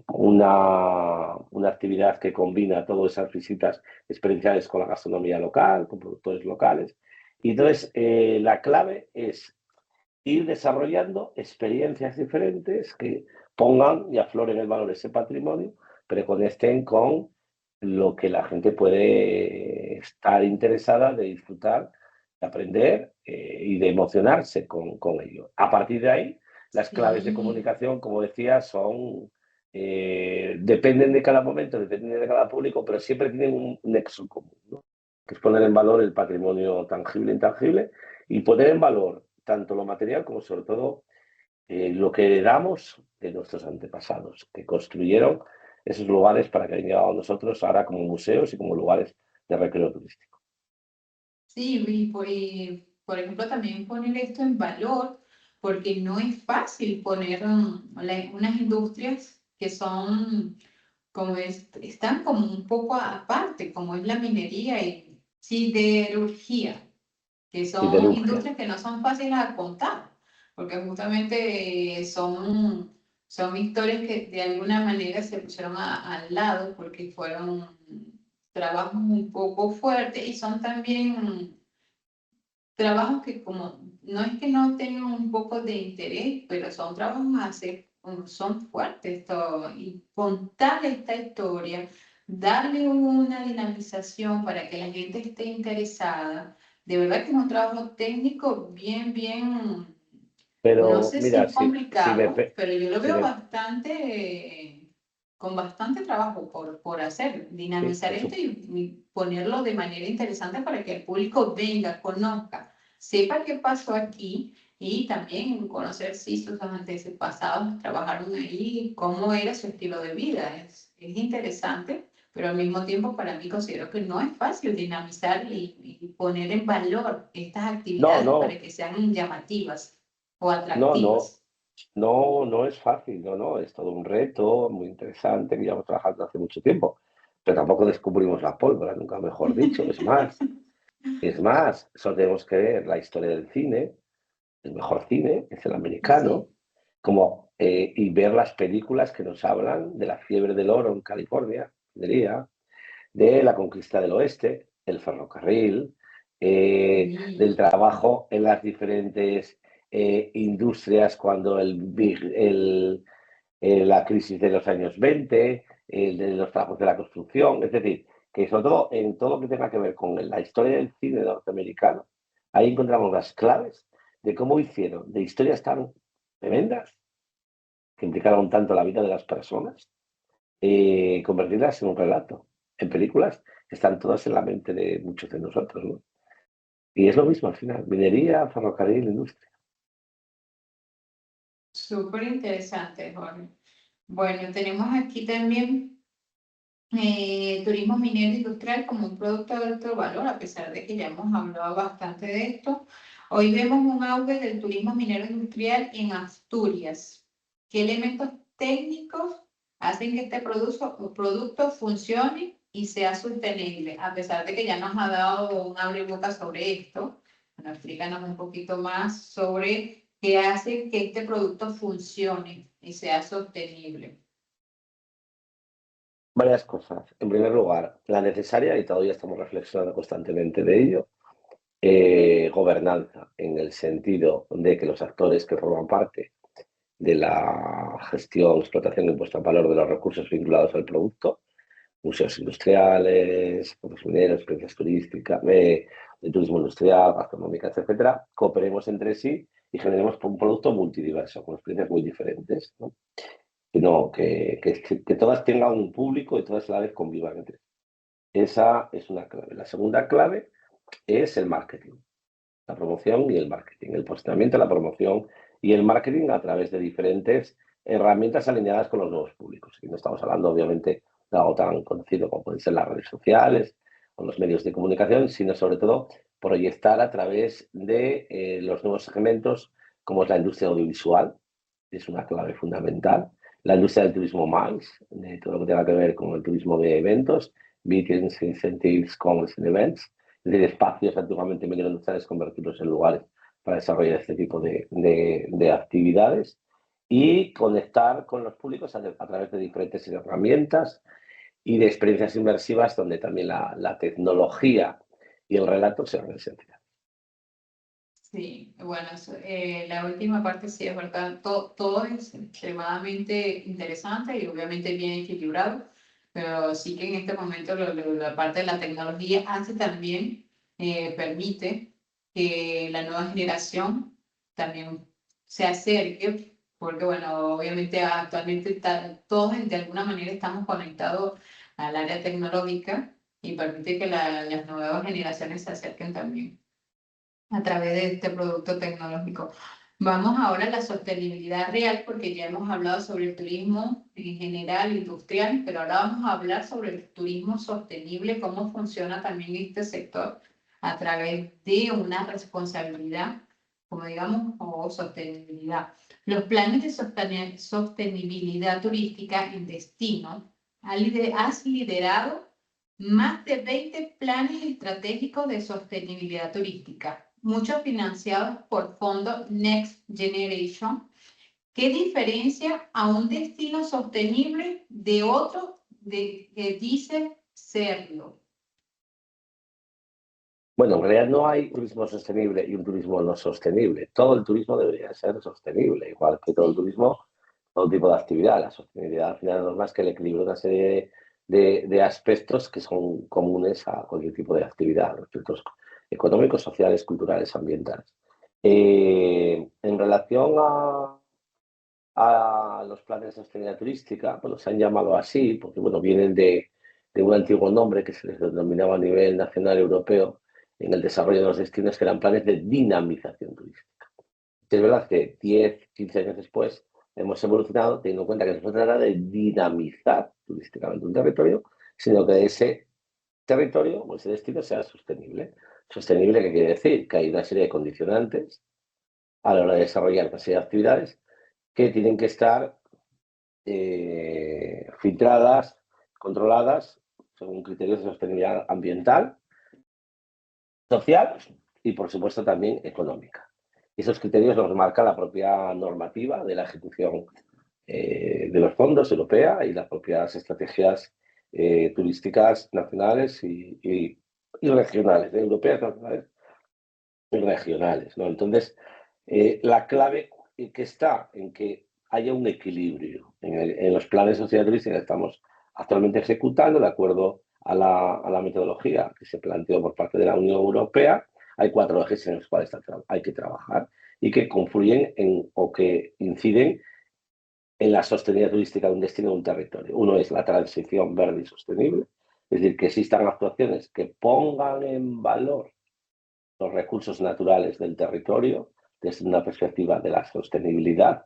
una actividad que combina todas esas visitas experienciales con la gastronomía local, con productores locales. Y entonces, la clave es ir desarrollando experiencias diferentes que pongan y afloren el valor de ese patrimonio, pero conecten con lo que la gente puede estar interesada de disfrutar, de aprender y de emocionarse con ello. A partir de ahí, las claves de Sí. comunicación, como decía, dependen de cada momento, dependen de cada público, pero siempre tienen un nexo común, ¿no? Que es poner en valor el patrimonio tangible e intangible y poner en valor tanto lo material como sobre todo lo que heredamos de nuestros antepasados, que construyeron esos lugares para que hayan llegado a nosotros ahora como museos y como lugares de recreo turístico. Sí, y por ejemplo también poner esto en valor, porque no es fácil poner unas industrias que son, están como un poco aparte, como es la minería y siderurgia, que son Siderurgia. industrias que no son fáciles a contar, porque justamente son historias que de alguna manera se pusieron al lado porque fueron trabajos un poco fuertes y son también trabajos que como no es que no tengan un poco de interés, pero son trabajos a hacer, son fuertes todo, y contar esta historia, darle una dinamización para que la gente esté interesada, de verdad que es un trabajo técnico bien, no Pero sé si mira, es si me, complicado, pero yo lo si veo me, bastante, con bastante trabajo por hacer, sí, dinamizar esto y ponerlo de manera interesante para que el público venga, conozca, sepa qué pasó aquí y también conocer si sus antepasados trabajaron ahí, cómo era su estilo de vida. Es interesante, pero al mismo tiempo para mí considero que no es fácil dinamizar y poner en valor estas no, actividades para no, que sean llamativas o no, no, atractivas. no es fácil, no, es todo un reto muy interesante que llevamos trabajando hace mucho tiempo, pero tampoco descubrimos la pólvora, nunca mejor dicho, solo tenemos que ver la historia del cine, el mejor cine es el americano, Sí, y ver las películas que nos hablan de la fiebre del oro en California, diría, de la conquista del oeste, el ferrocarril, del Sí. trabajo en las diferentes industrias cuando la crisis de los años 20, de los trabajos de la construcción, es decir, que sobre todo en todo lo que tenga que ver con la historia del cine norteamericano, ahí encontramos las claves de cómo hicieron de historias tan tremendas, que implicaron tanto la vida de las personas, convertirlas en un relato, en películas que están todas en la mente de muchos de nosotros, ¿no? Y es lo mismo al final, minería, ferrocarril, industria. Súper interesante, Jorge. Bueno, tenemos aquí también turismo minero industrial como un producto de alto valor, a pesar de que ya hemos hablado bastante de esto. Hoy vemos un auge del turismo minero industrial en Asturias. ¿Qué elementos técnicos hacen que este producto funcione y sea sostenible? A pesar de que ya nos ha dado un abrebocas sobre esto, bueno, explícanos un poquito más sobre qué hace que este producto funcione y sea sostenible. Varias cosas. En primer lugar, la necesaria, y todavía estamos reflexionando constantemente de ello, gobernanza, en el sentido de que los actores que forman parte de la gestión, explotación y puesta en valor de los recursos vinculados al producto, museos industriales, puntos mineros, experiencias turísticas, de turismo industrial, gastronómicas, etcétera, cooperemos entre sí y generemos un producto multidiverso, con experiencias muy diferentes, ¿no? Que todas tengan un público y todas a la vez convivan entre sí. Esa es una clave. La segunda clave es el marketing, la promoción y el marketing, el posicionamiento, la promoción y el marketing a través de diferentes herramientas alineadas con los nuevos públicos. Y no estamos hablando, obviamente, de algo tan conocido como pueden ser las redes sociales o los medios de comunicación, sino sobre todo proyectar a través de los nuevos segmentos como es la industria audiovisual, es una clave fundamental, la industria del turismo más, de todo lo que tenga que ver con el turismo de eventos, meetings, incentives, commerce and events, es decir, espacios antiguamente microindustriales, convertirlos en lugares para desarrollar este tipo de actividades y conectar con los públicos a través de diferentes herramientas y de experiencias inmersivas donde también la tecnología y el relato sean esenciales. Sí, bueno, la última parte sí es verdad, todo es extremadamente interesante y obviamente bien equilibrado, pero sí que en este momento la parte de la tecnología hace también, permite que la nueva generación también se acerque, porque bueno, obviamente actualmente todos de alguna manera estamos conectados al área tecnológica y permite que las nuevas generaciones se acerquen también a través de este producto tecnológico. Vamos ahora a la sostenibilidad real, porque ya hemos hablado sobre el turismo en general, industrial, pero ahora vamos a hablar sobre el turismo sostenible, cómo funciona también este sector a través de una responsabilidad, como digamos, o sostenibilidad. Los planes de sostenibilidad turística en destino, has liderado más de 20 planes estratégicos de sostenibilidad turística, muchos financiados por fondo Next Generation. ¿Qué diferencia a un destino sostenible de otro que dice serlo? Bueno, en realidad no hay turismo sostenible y un turismo no sostenible. Todo el turismo debería ser sostenible, igual que todo el Sí, turismo, todo tipo de actividad. La sostenibilidad al final no es más que el equilibrio de una serie de aspectos que son comunes a cualquier tipo de actividad, aspectos económicos, sociales, culturales, ambientales. En relación a los planes de sostenibilidad turística, bueno, se han llamado así porque bueno, vienen de un antiguo nombre que se les denominaba a nivel nacional europeo en el desarrollo de los destinos, que eran planes de dinamización turística. Es verdad que 10, 15 años después hemos evolucionado teniendo en cuenta que no se trata de dinamizar turísticamente un territorio, sino que ese territorio o ese destino sea sostenible. Sostenible, ¿qué quiere decir? Que hay una serie de condicionantes a la hora de desarrollar una serie de actividades que tienen que estar filtradas, controladas, según criterios de sostenibilidad ambiental, social y, por supuesto, también económica. Esos criterios los marca la propia normativa de la ejecución de los fondos europea y las propias estrategias turísticas nacionales y y regionales, europeas, nacionales y regionales, ¿no? Entonces, la clave que está en que haya un equilibrio en los planes de sociedad turística que estamos actualmente ejecutando de acuerdo a la metodología que se planteó por parte de la Unión Europea. Hay 4 ejes en los cuales hay que trabajar y que confluyen o que inciden en la sostenibilidad turística de un destino o un territorio. Uno es la transición verde y sostenible, es decir, que existan actuaciones que pongan en valor los recursos naturales del territorio desde una perspectiva de la sostenibilidad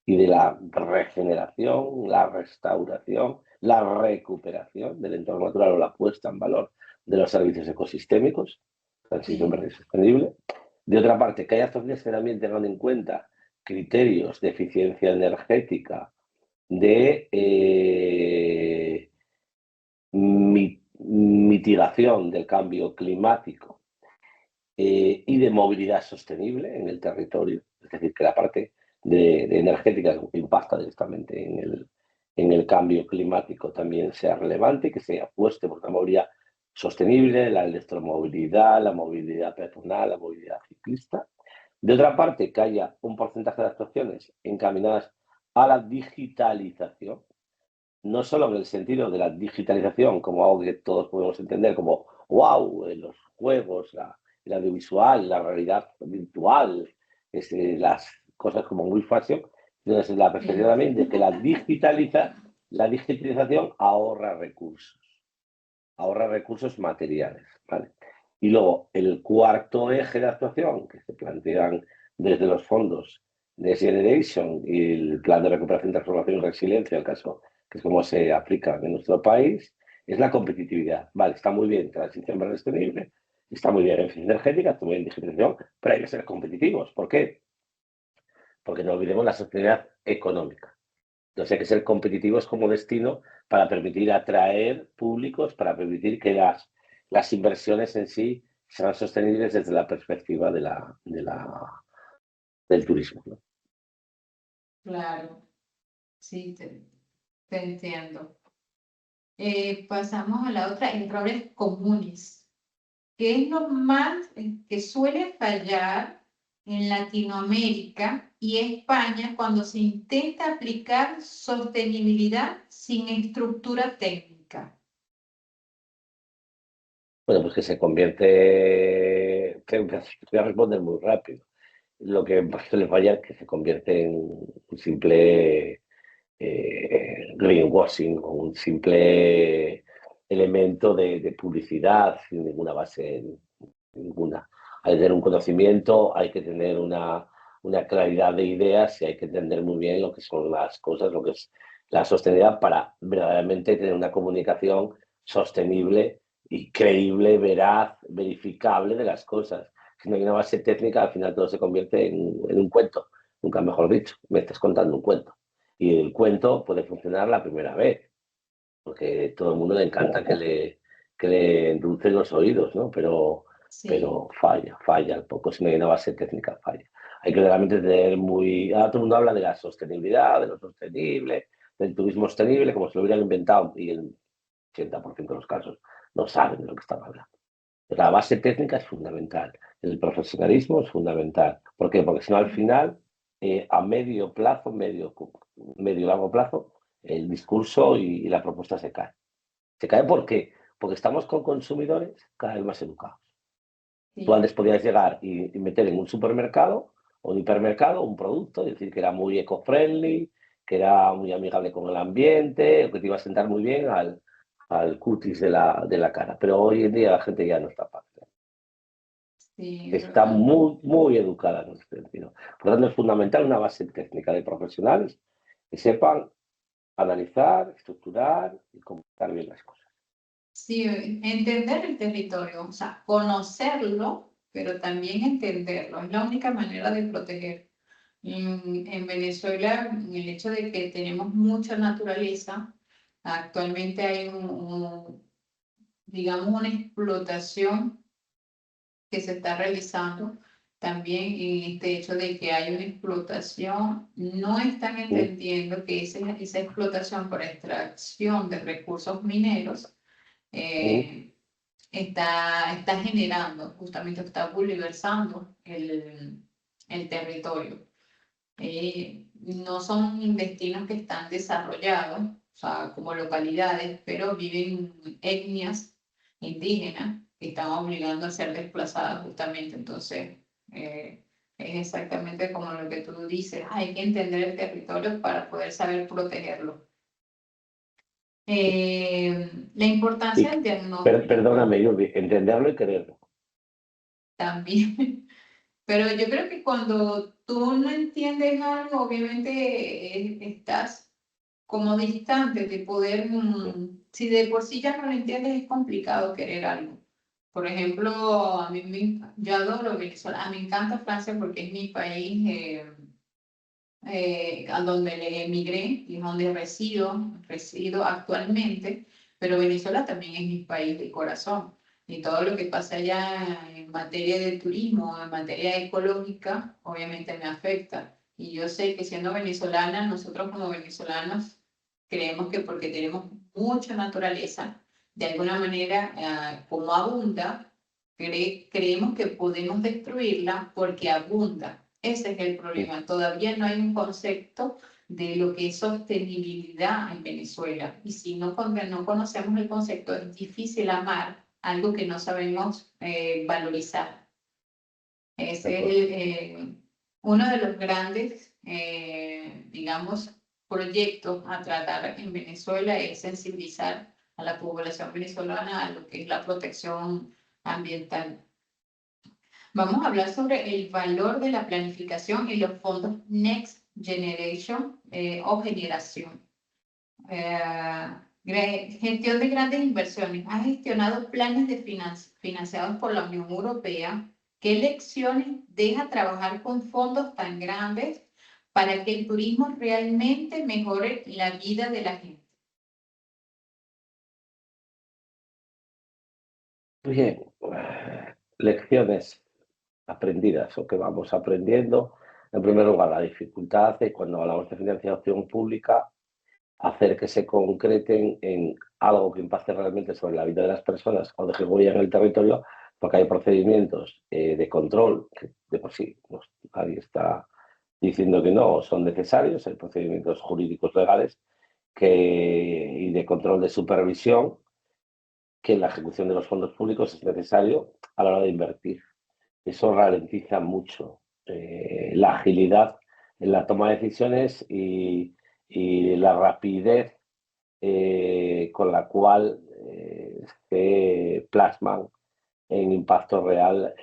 y de la regeneración, la restauración, la recuperación del entorno natural o la puesta en valor de los servicios ecosistémicos, transición verde y sostenible. De otra parte, que haya actuaciones que también tengan en cuenta criterios de eficiencia energética, de mitigación del cambio climático y de movilidad sostenible en el territorio. Es decir, que la parte de energética que impacta directamente en el cambio climático también sea relevante, que se apueste por una movilidad sostenible, la electromovilidad, la movilidad peatonal, la movilidad ciclista. De otra parte, que haya un porcentaje de actuaciones encaminadas a la digitalización, no solo en el sentido de la digitalización como algo que todos podemos entender como wow, los juegos, el audiovisual, la realidad virtual, las cosas como muy fácil, sino desde la perspectiva también de que la digitalización ahorra recursos materiales, ¿vale? Y luego el cuarto eje de actuación que se plantean desde los fondos Next Generation y el Plan de Recuperación, Transformación y Resiliencia, el caso que es como se aplica en nuestro país, es la competitividad. Vale, está muy bien transición verde sostenible, está muy bien eficiencia energética, está muy bien digitalización, pero hay que ser competitivos. ¿Por qué? Porque no olvidemos la sostenibilidad económica. Entonces hay que ser competitivos como destino para permitir atraer públicos, para permitir que las inversiones en sí sean sostenibles desde la perspectiva del turismo, ¿no? Claro, sí, te entiendo. Pasamos a la otra, errores comunes. ¿Qué es lo más que suele fallar en Latinoamérica y España cuando se intenta aplicar sostenibilidad sin estructura técnica? Bueno, pues que se convierte, voy a responder muy rápido. Lo que más suele fallar es que se convierte en un simple greenwashing o un simple elemento de publicidad sin ninguna base ninguna. Hay que tener un conocimiento, hay que tener una claridad de ideas y hay que entender muy bien lo que son las cosas, lo que es la sostenibilidad para verdaderamente tener una comunicación sostenible y creíble, veraz, verificable de las cosas. Si no hay una base técnica, al final todo se convierte en un cuento, nunca mejor dicho, me estás contando un cuento. Y el cuento puede funcionar la primera vez, porque todo el mundo le encanta que le endulcen los oídos, ¿no? Sí, Pero falla un poco, si no hay una base técnica, falla. Hay que realmente tener muy... Ahora todo el mundo habla de la sostenibilidad, de lo sostenible, del turismo sostenible, como si lo hubieran inventado, y el 80% de los casos no saben de lo que están hablando. La base técnica es fundamental, el profesionalismo es fundamental. ¿Por qué? Porque si no, al final, a medio plazo, medio largo plazo, el discurso y la propuesta se cae. ¿Se cae por qué? Porque estamos con consumidores cada vez más educados. Tú sí, antes podías llegar y meter en un supermercado o un hipermercado un producto, y decir que era muy eco-friendly, que era muy amigable con el ambiente, que te iba a sentar muy bien al cutis de la cara. Pero hoy en día la gente ya no está fácil. sí, es Está verdad. muy, muy educada en ese sentido. Por lo tanto, es fundamental una base técnica de profesionales que sepan analizar, estructurar y comunicar bien las cosas. Sí, entender el territorio, o sea, conocerlo, pero también entenderlo. Es la única manera de proteger. En Venezuela, el hecho de que tenemos mucha naturaleza, actualmente hay digamos, una explotación que se está realizando. También en este hecho de que hay una explotación, no están ¿Mm? entendiendo que esa explotación por extracción de recursos mineros ¿Mm? eh, está generando, justamente está bulversando el territorio. No son destinos que están desarrollados, o sea, como localidades, pero viven etnias indígenas que están obligando a ser desplazadas justamente. Entonces, es exactamente como lo que tú dices, hay que entender el territorio para poder saber protegerlo. La importancia del diagnóstico Perdóname, Yurbi, entenderlo y quererlo. también. Pero yo creo que cuando tú no entiendes algo, obviamente estás como distante de poder, si de por sí ya no lo entiendes, es complicado querer algo. Por ejemplo, yo adoro Venezuela, me encanta Francia porque es mi país a donde le emigré y es donde resido actualmente, pero Venezuela también es mi país de corazón. Y todo lo que pasa allá en materia de turismo, en materia ecológica, obviamente me afecta. Y yo sé que siendo venezolana, nosotros como venezolanos creemos que porque tenemos mucha naturaleza, de alguna manera, como abunda, creemos que podemos destruirla porque abunda. Ese es el problema. Todavía no hay un concepto de lo que es sostenibilidad en Venezuela. Y si no conocemos el concepto, es difícil amar algo que no sabemos valorizar. Ese es uno de los grandes, digamos, proyectos a tratar en Venezuela, es sensibilizar a la población venezolana a lo que es la protección ambiental. Vamos a hablar sobre el valor de la planificación y los fondos Next Generation o generación. Gestión de grandes inversiones. Ha gestionado planes de financiados por la Unión Europea. ¿Qué lecciones deja trabajar con fondos tan grandes para que el turismo realmente mejore la vida de la gente? Bien, lecciones aprendidas o que vamos aprendiendo. En primer lugar, la dificultad de cuando hablamos de financiación pública, hacer que se concreten en algo que impacte realmente sobre la vida de las personas o de que en el territorio, porque hay procedimientos de control que de por sí nadie está diciendo que no son necesarios, hay procedimientos jurídicos legales y de control de supervisión que en la ejecución de los fondos públicos es necesario a la hora de invertir. Eso ralentiza mucho la agilidad en la toma de decisiones y la rapidez con la cual se plasman en impacto real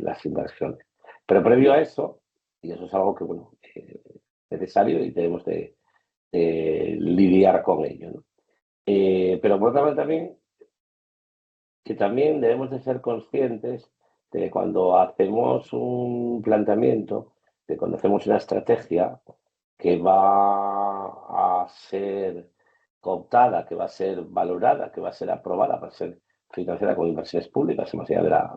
las inversiones. Pero previo a eso, y eso es algo que bueno, es necesario y tenemos de lidiar con ello, ¿no? Pero por otra parte también que también debemos de ser conscientes de cuando hacemos un planteamiento, de cuando hacemos una estrategia que va a ser cooptada, que va a ser valorada, que va a ser aprobada, va a ser financiada con inversiones públicas, más allá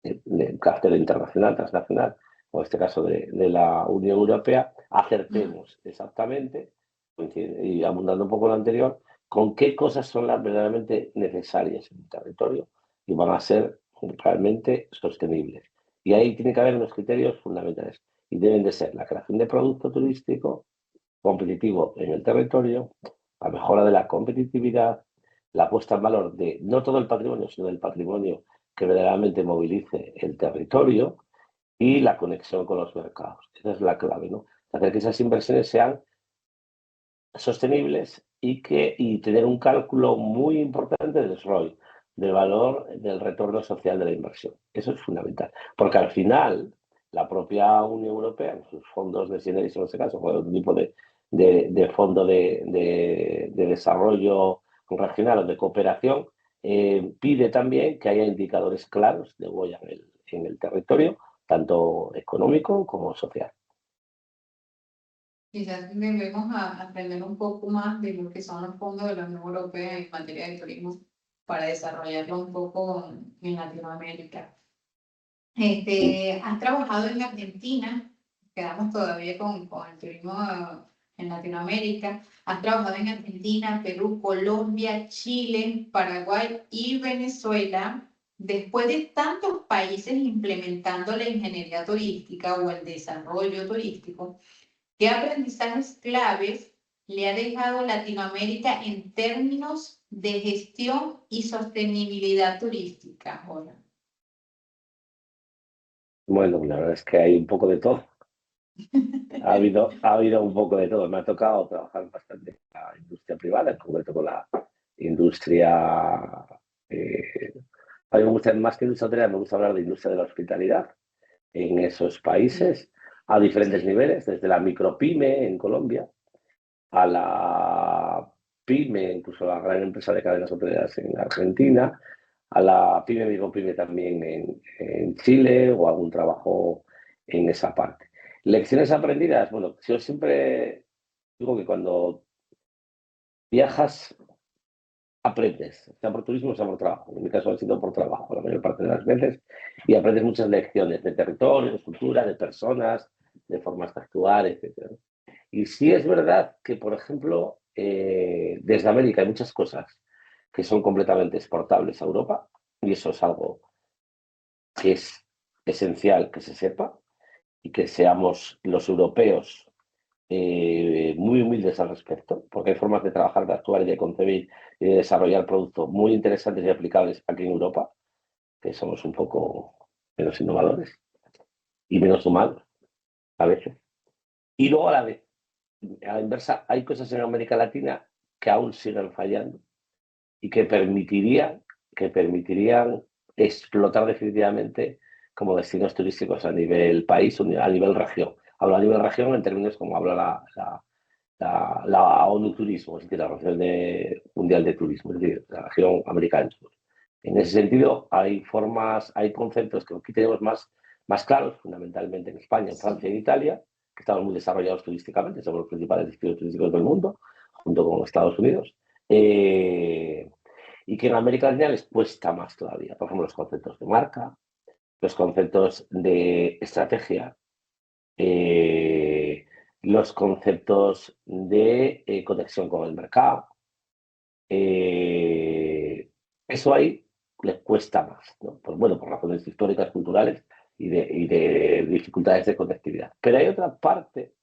del carácter internacional, transnacional, o en este caso de la Unión Europea, acertemos exactamente, y abundando un poco en lo anterior, con qué cosas son las verdaderamente necesarias en el territorio y van a ser realmente sostenibles. Y ahí tiene que haber unos criterios fundamentales y deben de ser la creación de producto turístico competitivo en el territorio, la mejora de la competitividad, la puesta en valor de no todo el patrimonio, sino del patrimonio que verdaderamente movilice el territorio y la conexión con los mercados. Esa es la clave, ¿no? Hacer que esas inversiones sean sostenibles y tener un cálculo muy importante del ROI, del valor del retorno social de la inversión. Eso es fundamental, porque al final la propia Unión Europea, en sus fondos de Generation, en este caso, o otro tipo de fondo de desarrollo regional o de cooperación, pide también que haya indicadores claros de huella en el territorio, tanto económico como social. Quizás debemos aprender un poco más de lo que son los fondos de la Unión Europea en materia de turismo para desarrollarlo un poco en Latinoamérica. Has trabajado en Argentina, quedamos todavía con el turismo en Latinoamérica. Has trabajado en Argentina, Perú, Colombia, Chile, Paraguay y Venezuela. Después de tantos países implementando la ingeniería turística o el desarrollo turístico, ¿qué aprendizajes claves le ha dejado Latinoamérica en términos de gestión y sostenibilidad turística, Jorge? Bueno, la verdad es que hay un poco de todo. Ha habido un poco de todo. Me ha tocado trabajar bastante en la industria privada, en concreto con la industria. eh, a mí me gusta, más que industria hotelera, me gusta hablar de industria de la hospitalidad en esos países, a diferentes Sí. niveles, desde la micropyme en Colombia a la pyme, incluso la gran empresa de cadenas hoteleras en Argentina, a la pyme, micropyme también en Chile o algún trabajo en esa parte. Lecciones aprendidas, bueno, yo siempre digo que cuando viajas aprendes, sea por turismo, sea por trabajo. En mi caso ha sido por trabajo la mayor parte de las veces y aprendes muchas lecciones de territorio, de cultura, de personas, de formas de actuar, etc. Y sí es verdad que, por ejemplo, desde América hay muchas cosas que son completamente exportables a Europa y eso es algo que es esencial que se sepa y que seamos los europeos muy humildes al respecto, porque hay formas de trabajar, de actuar y de concebir y de desarrollar productos muy interesantes y aplicables aquí en Europa, que somos un poco menos innovadores y menos humanos a veces. Y luego a la inversa, hay cosas en América Latina que aún siguen fallando y que permitirían explotar definitivamente como destinos turísticos a nivel país, a nivel región. Hablo a nivel región en términos como habla la ONU Turismo, es decir, la Organización Mundial de Turismo, es decir, la región americana. En ese sentido, hay formas, hay conceptos que aquí tenemos más claros, fundamentalmente en España, en Francia y en Italia, que estamos muy desarrollados turísticamente, somos los principales destinos turísticos del mundo, junto con Estados Unidos, y que en América Latina les cuesta más todavía. Por ejemplo, los conceptos de marca, los conceptos de estrategia, eh, los conceptos de conexión con el mercado. Eso ahí les cuesta más, ¿no? Bueno, por razones históricas, culturales y de dificultades de conectividad. Pero hay otra parte,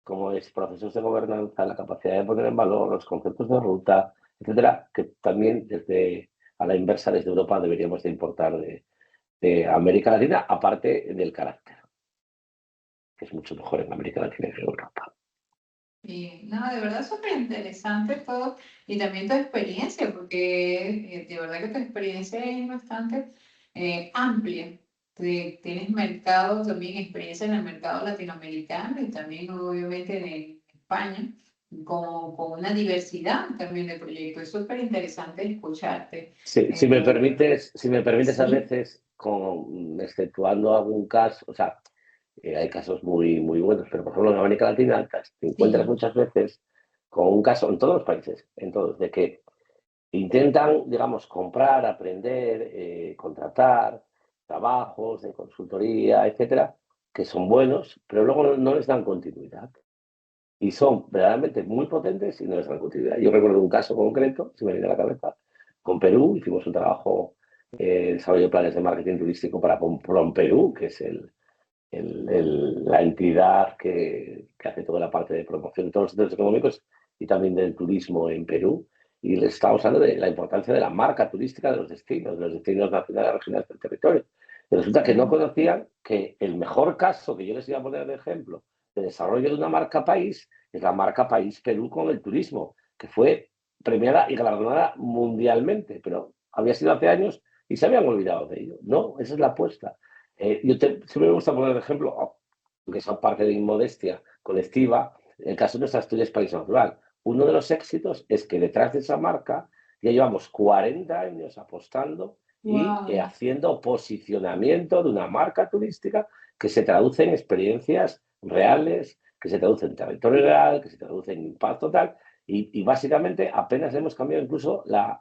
como es procesos de gobernanza, la capacidad de poner en valor los conceptos de ruta, etcétera, que también desde a la inversa, desde Europa, deberíamos de importar de América Latina, aparte del carácter, que es mucho mejor en América Latina que en Europa. Y no, de verdad súper interesante todo y también tu experiencia, porque de verdad que tu experiencia es bastante amplia. Tienes mercado, también experiencia en el mercado latinoamericano y también obviamente en España, con una diversidad también de proyectos. Es súper interesante escucharte. Sí, si me permites a Sí, veces, exceptuando algún caso, o sea, hay casos muy buenos, pero por ejemplo en América Latina te encuentras sí. muchas veces con un caso, en todos los países, en todos, de que intentan, digamos, comprar, aprender, contratar trabajos de consultoría, etcétera, que son buenos, pero luego no les dan continuidad. Y son verdaderamente muy potentes y no les dan continuidad. Yo recuerdo un caso concreto, se me viene a la cabeza, con Perú, hicimos un trabajo de desarrollo de planes de marketing turístico para Prom Perú, que es la entidad que hace toda la parte de promoción de todos los sectores económicos y también del turismo en Perú. Y les estamos hablando de la importancia de la marca turística de los destinos nacionales, regionales del territorio. Y resulta que no conocían que el mejor caso que yo les iba a poner de ejemplo de desarrollo de una marca país es la marca País Perú con el turismo, que fue premiada y galardonada mundialmente, pero había sido hace años y se habían olvidado de ello. No, esa es la apuesta. Siempre me gusta poner el ejemplo, que es parte de inmodestia colectiva, el caso de nuestra Asturias País Natural. Uno de los éxitos es que detrás de esa marca ya llevamos 40 años apostando y Wow. haciendo posicionamiento de una marca turística que se traduce en experiencias reales, que se traduce en territorio real, que se traduce en impacto tal, y básicamente apenas hemos cambiado incluso la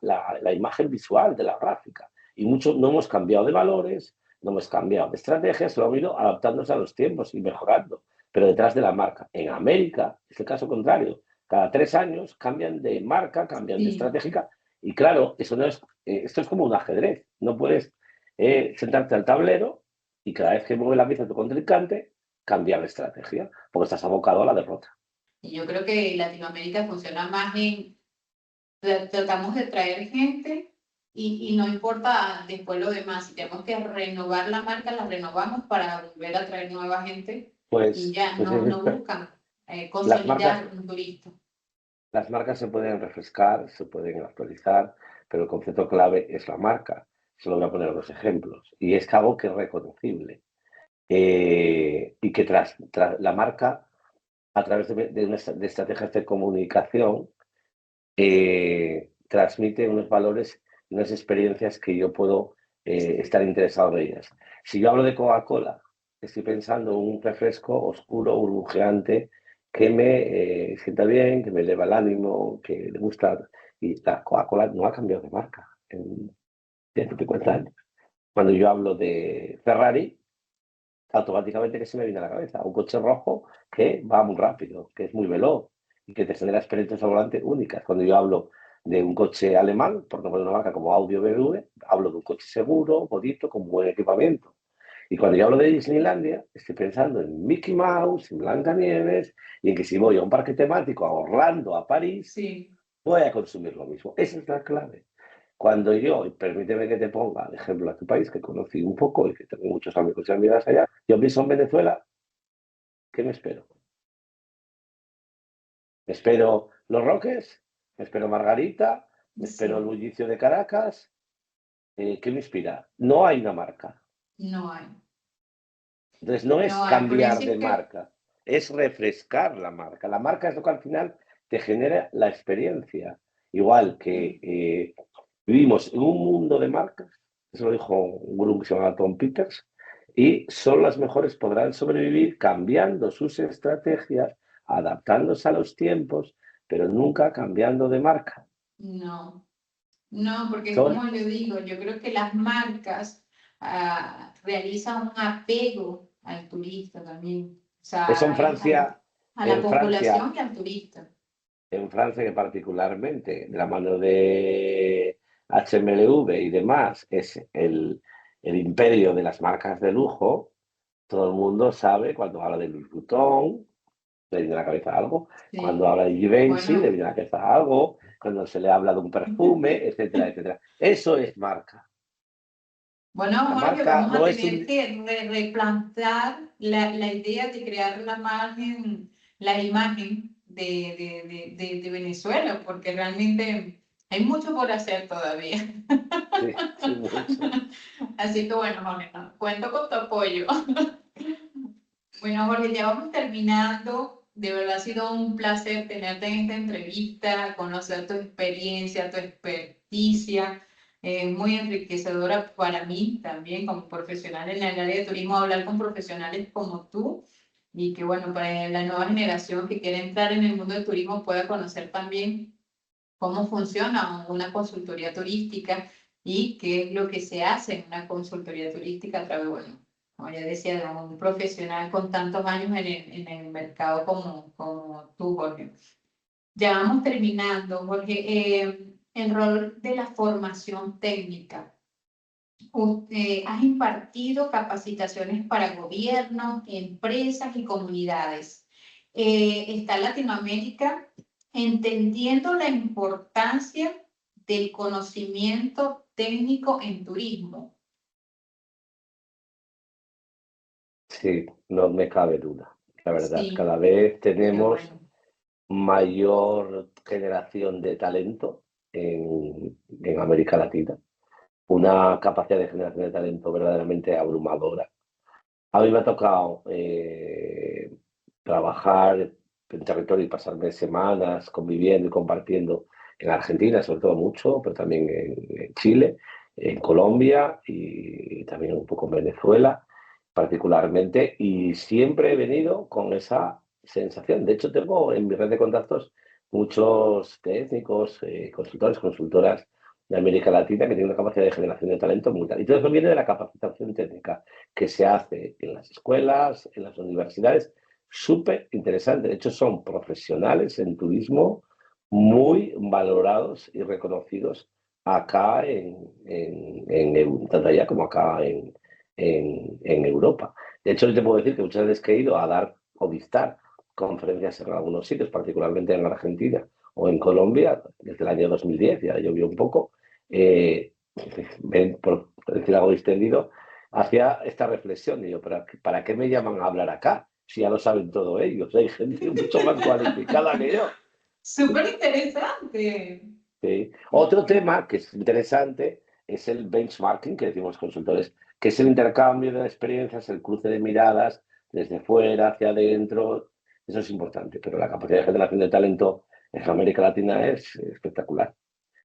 imagen visual de la gráfica. Y mucho no hemos cambiado de valores, no hemos cambiado de estrategia, solo hemos ido adaptándose a los tiempos y mejorando. pero detrás de la marca. En América es el caso contrario. Cada 3 años cambian de marca, cambian de Sí. estratégica. Y claro, eso no es, esto es como un ajedrez. No puedes sentarte al tablero y cada vez que mueve la pieza tu contrincante, cambiar la estrategia, porque estás abocado a la derrota. Y yo creo que Latinoamérica funciona más en, tratamos de traer gente y no importa después lo demás, si tenemos que renovar la marca, la renovamos para volver a traer nueva gente y ya Pues no buscan las marcas, consolidar un turista. las marcas se pueden refrescar, se pueden actualizar, pero el concepto clave es la marca. Solo voy a poner dos ejemplos. Y es algo que es reconocible. Y que tras la marca, a través de estrategias de comunicación, transmite unos valores, unas experiencias que yo puedo estar interesado en ellas. Si yo hablo de Coca-Cola, estoy pensando en un refresco oscuro, burbujeante, que me sienta bien, que me eleva el ánimo, que le gusta. Y la Coca-Cola no ha cambiado de marca en 150 años. Cuando yo hablo de Ferrari, automáticamente que se me viene a la cabeza un coche rojo que va muy rápido, que es muy veloz y que te genera experiencias al volante únicas. Cuando yo hablo de un coche alemán, por no poner una marca como Audi o BMW, hablo de un coche seguro, bonito, con buen equipamiento. Y cuando yo hablo de Disneylandia, estoy pensando en Mickey Mouse, en Blancanieves, y en que si voy a un parque temático a Orlando, a París, Sí. voy a consumir lo mismo. Esa es la clave. Cuando yo, y permíteme que te ponga de ejemplo a tu país, que conocí un poco y que tengo muchos amigos y amigas allá, yo pienso en Venezuela, ¿qué me espero? Me espero Los Roques, me espero Margarita, me espero el Sí, bullicio de Caracas. ¿Qué me inspira? No hay una marca. no hay. Entonces no es No hay. Por cambiar eso de es que marca, es refrescar la marca. La marca es lo que al final te genera la experiencia. Igual que vivimos en un mundo de marcas, eso lo dijo un gurú que se llama Tom Peters, y solo las mejores podrán sobrevivir cambiando sus estrategias, adaptándose a los tiempos, pero nunca cambiando de marca. no. No, porque es Son, como yo digo, yo creo que las marcas realizan un apego al turista también, o eso sea, a la En Francia población y al turista. en Francia que particularmente, de la mano de HMLV y demás, es el imperio de las marcas de lujo. Todo el mundo sabe cuando habla de Louis Vuitton, le viene a la cabeza algo, cuando Sí, habla de Givenchy, le bueno. viene a la cabeza algo, cuando se le habla de un perfume, etcétera, etcétera. Eso es marca. Bueno, La Jorge, marca vamos a no es tener un... que replantar la idea de crear la imagen de Venezuela, porque realmente hay mucho por hacer todavía. Sí, sí, mucho. Así que bueno, Jorge, no, cuento con tu apoyo. Bueno, Jorge, ya vamos terminando. De verdad ha sido un placer tenerte en esta entrevista, conocer tu experiencia, tu experticia. Muy enriquecedora para mí también como profesional en el área de turismo, hablar con profesionales como tú y que bueno, para la nueva generación que quiere entrar en el mundo del turismo pueda conocer también cómo funciona una consultoría turística y qué es lo que se hace en una consultoría turística a través, bueno, como ya decía, de un profesional con tantos años en el mercado como tú, Jorge. Ya vamos terminando, Jorge. El rol de la formación técnica. Usted has impartido capacitaciones para gobiernos, empresas y comunidades. Está Latinoamérica entendiendo la importancia del conocimiento técnico en turismo. Sí, no me cabe duda. La verdad, Sí, cada vez qué tenemos bueno. mayor generación de talento en América Latina, una capacidad de generación de talento verdaderamente abrumadora. A mí me ha tocado trabajar en territorio y pasarme semanas conviviendo y compartiendo en Argentina, sobre todo mucho, pero también en Chile, en Colombia y también un poco en Venezuela, particularmente, y siempre he venido con esa sensación. De hecho, tengo en mi red de contactos muchos técnicos, consultores, consultoras de América Latina que tienen una capacidad de generación de talento muy tal. Y todo eso viene de la capacitación técnica que se hace en las escuelas, en las universidades, súper interesante. De hecho, son profesionales en turismo muy valorados y reconocidos acá tanto allá como acá en Europa. De hecho, yo te puedo decir que muchas veces que he ido a dar o dictar conferencias en algunos sitios, particularmente en Argentina o en Colombia, desde el año 2010, ya llovió un poco, por decir algo distendido, hacía esta reflexión. Digo, ¿para qué me llaman a hablar acá? Si ya lo saben todos ellos. Hay gente mucho más cualificada que yo. Súper interesante. Sí. Otro tema que es interesante es el benchmarking, que decimos consultores, que es el intercambio de experiencias, el cruce de miradas desde fuera hacia adentro. Eso es importante, pero la capacidad de generación de talento en América Latina es espectacular.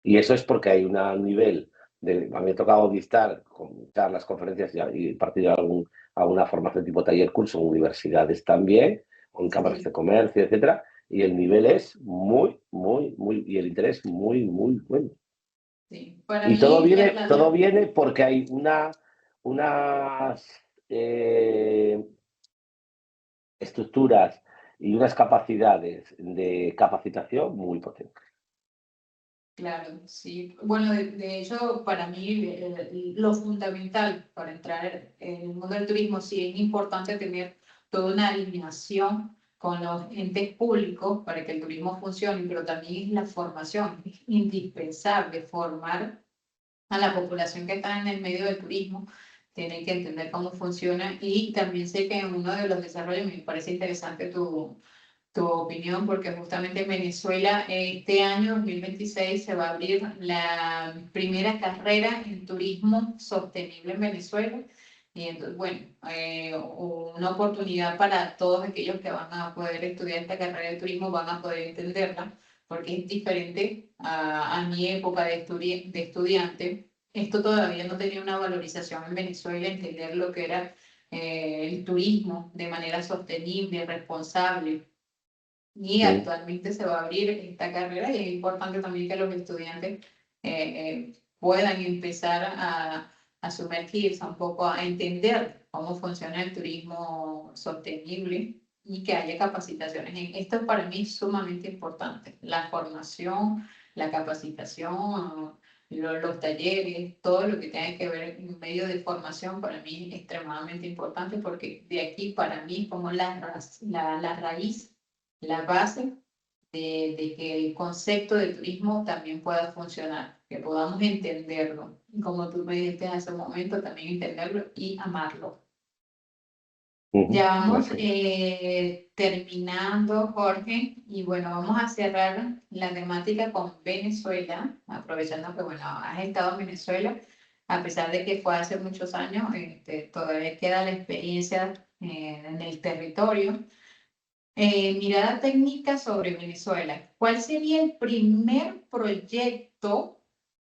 Y eso es porque hay un nivel a mí me ha tocado dictar con charlas, conferencias y partir alguna formación tipo taller curso en universidades también, o en cámaras de Sí, comercio, etcétera, y el nivel es y el interés muy bueno. sí. Para Y mí, todo viene porque hay unas estructuras y unas capacidades de capacitación muy potentes. claro, sí. Bueno, de hecho, para mí lo fundamental para entrar en el mundo del turismo, sí es importante tener toda una alineación con los entes públicos para que el turismo funcione, pero también es la formación. Es indispensable formar a la población que está en el medio del turismo. Tienen que entender cómo funciona y también sé que en uno de los desarrollos me parece interesante tu opinión, porque justamente en Venezuela este año 2026 se va a abrir la primera carrera en turismo sostenible en Venezuela. Y entonces, bueno, una oportunidad para todos aquellos que van a poder estudiar esta carrera de turismo, van a poder entenderla, porque es diferente a mi época de estudiante. Esto todavía no tenía una valorización en Venezuela, entender lo que era el turismo de manera sostenible, responsable, y Mm. actualmente se va a abrir esta carrera y es importante también que los estudiantes puedan empezar a sumergirse un poco, a entender cómo funciona el turismo sostenible y que haya capacitaciones. Esto para mí es sumamente importante, la formación, la capacitación, los talleres, todo lo que tenga que ver en medio de formación para mí es extremadamente importante, porque de aquí para mí es como la raíz, la base de que el concepto de turismo también pueda funcionar, que podamos entenderlo. Y como tú me dijiste hace un momento, también entenderlo y amarlo. Ya vamos Así. terminando, Jorge, y bueno, vamos a cerrar la temática con Venezuela, aprovechando que, bueno, has estado en Venezuela, a pesar de que fue hace muchos años, todavía queda la experiencia en el territorio. Mirada técnica sobre Venezuela. ¿Cuál sería el primer proyecto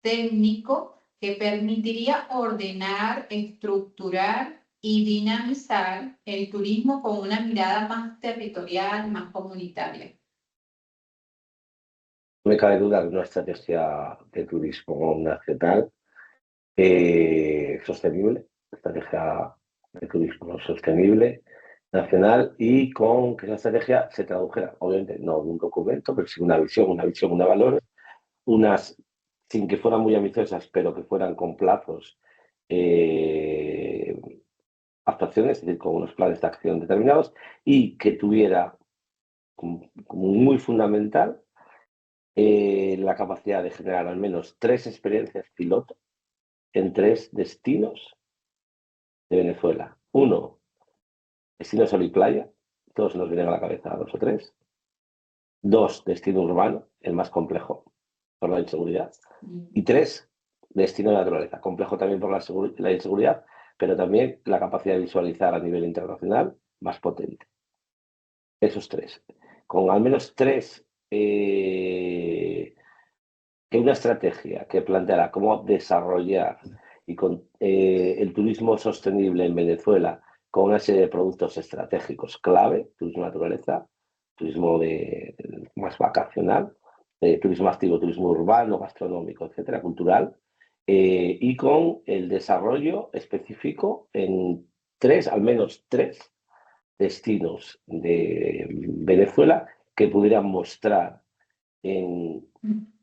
técnico que permitiría ordenar, estructurar y dinamizar el turismo con una mirada más territorial, más comunitaria? No me cabe duda de una estrategia de turismo nacional sostenible, estrategia de turismo sostenible nacional y con que esa estrategia se tradujera, obviamente no en un documento, pero sí una visión, una valores, unas sin que fueran muy ambiciosas, pero que fueran con plazos, eh, actuaciones, es decir, con unos planes de acción determinados y que tuviera como muy fundamental la capacidad de generar al menos 3 experiencias piloto en 3 destinos de Venezuela. Uno, destino sol y playa, todos nos vienen a la cabeza 2 o 3. 2, destino urbano, el más complejo por la inseguridad. Y 3, destino de naturaleza, complejo también por la inseguridad, pero también la capacidad de visualizar a nivel internacional más potente. Esos 3. Con al menos 3 que una estrategia que planteara cómo desarrollar y con el turismo sostenible en Venezuela con una serie de productos estratégicos clave, turismo de naturaleza, turismo más vacacional, turismo activo, turismo urbano, gastronómico, etcétera, cultural, y con el desarrollo específico en 3, al menos 3 destinos de Venezuela que pudieran mostrar en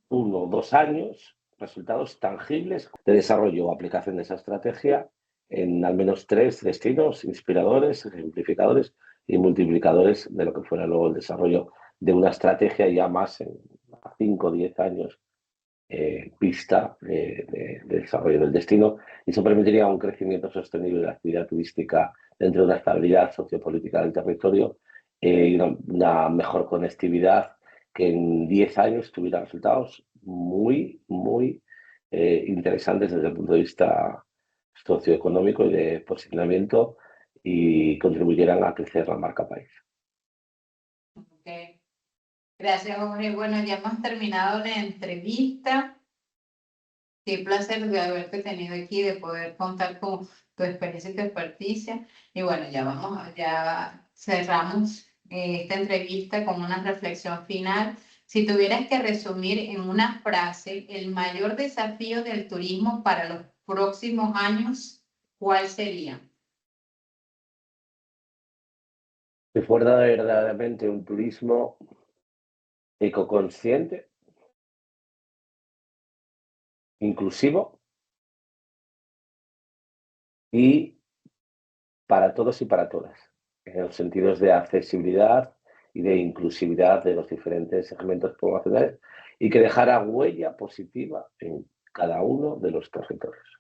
1 o 2 años resultados tangibles de desarrollo o aplicación de esa estrategia en al menos 3 destinos inspiradores, ejemplificadores y multiplicadores de lo que fuera luego el desarrollo de una estrategia ya más en 5 o 10 años vista de desarrollo del destino, y eso permitiría un crecimiento sostenible de la actividad turística dentro de una estabilidad sociopolítica del territorio y una mejor conectividad que en 10 años tuviera resultados muy interesantes desde el punto de vista socioeconómico y de posicionamiento y contribuyeran a crecer la marca país. Ok. Gracias, Jorge. Bueno, ya hemos terminado la entrevista. Qué placer de haberte tenido aquí, de poder contar con tu experiencia y tu experticia. Y bueno, ya cerramos esta entrevista con una reflexión final. Si tuvieras que resumir en una frase el mayor desafío del turismo para los próximos años, ¿cuál sería? Que fuera verdaderamente un turismo ecoconsciente, inclusivo y para todos y para todas, en los sentidos de accesibilidad y de inclusividad de los diferentes segmentos poblacionales y que dejara huella positiva en cada uno de los territorios.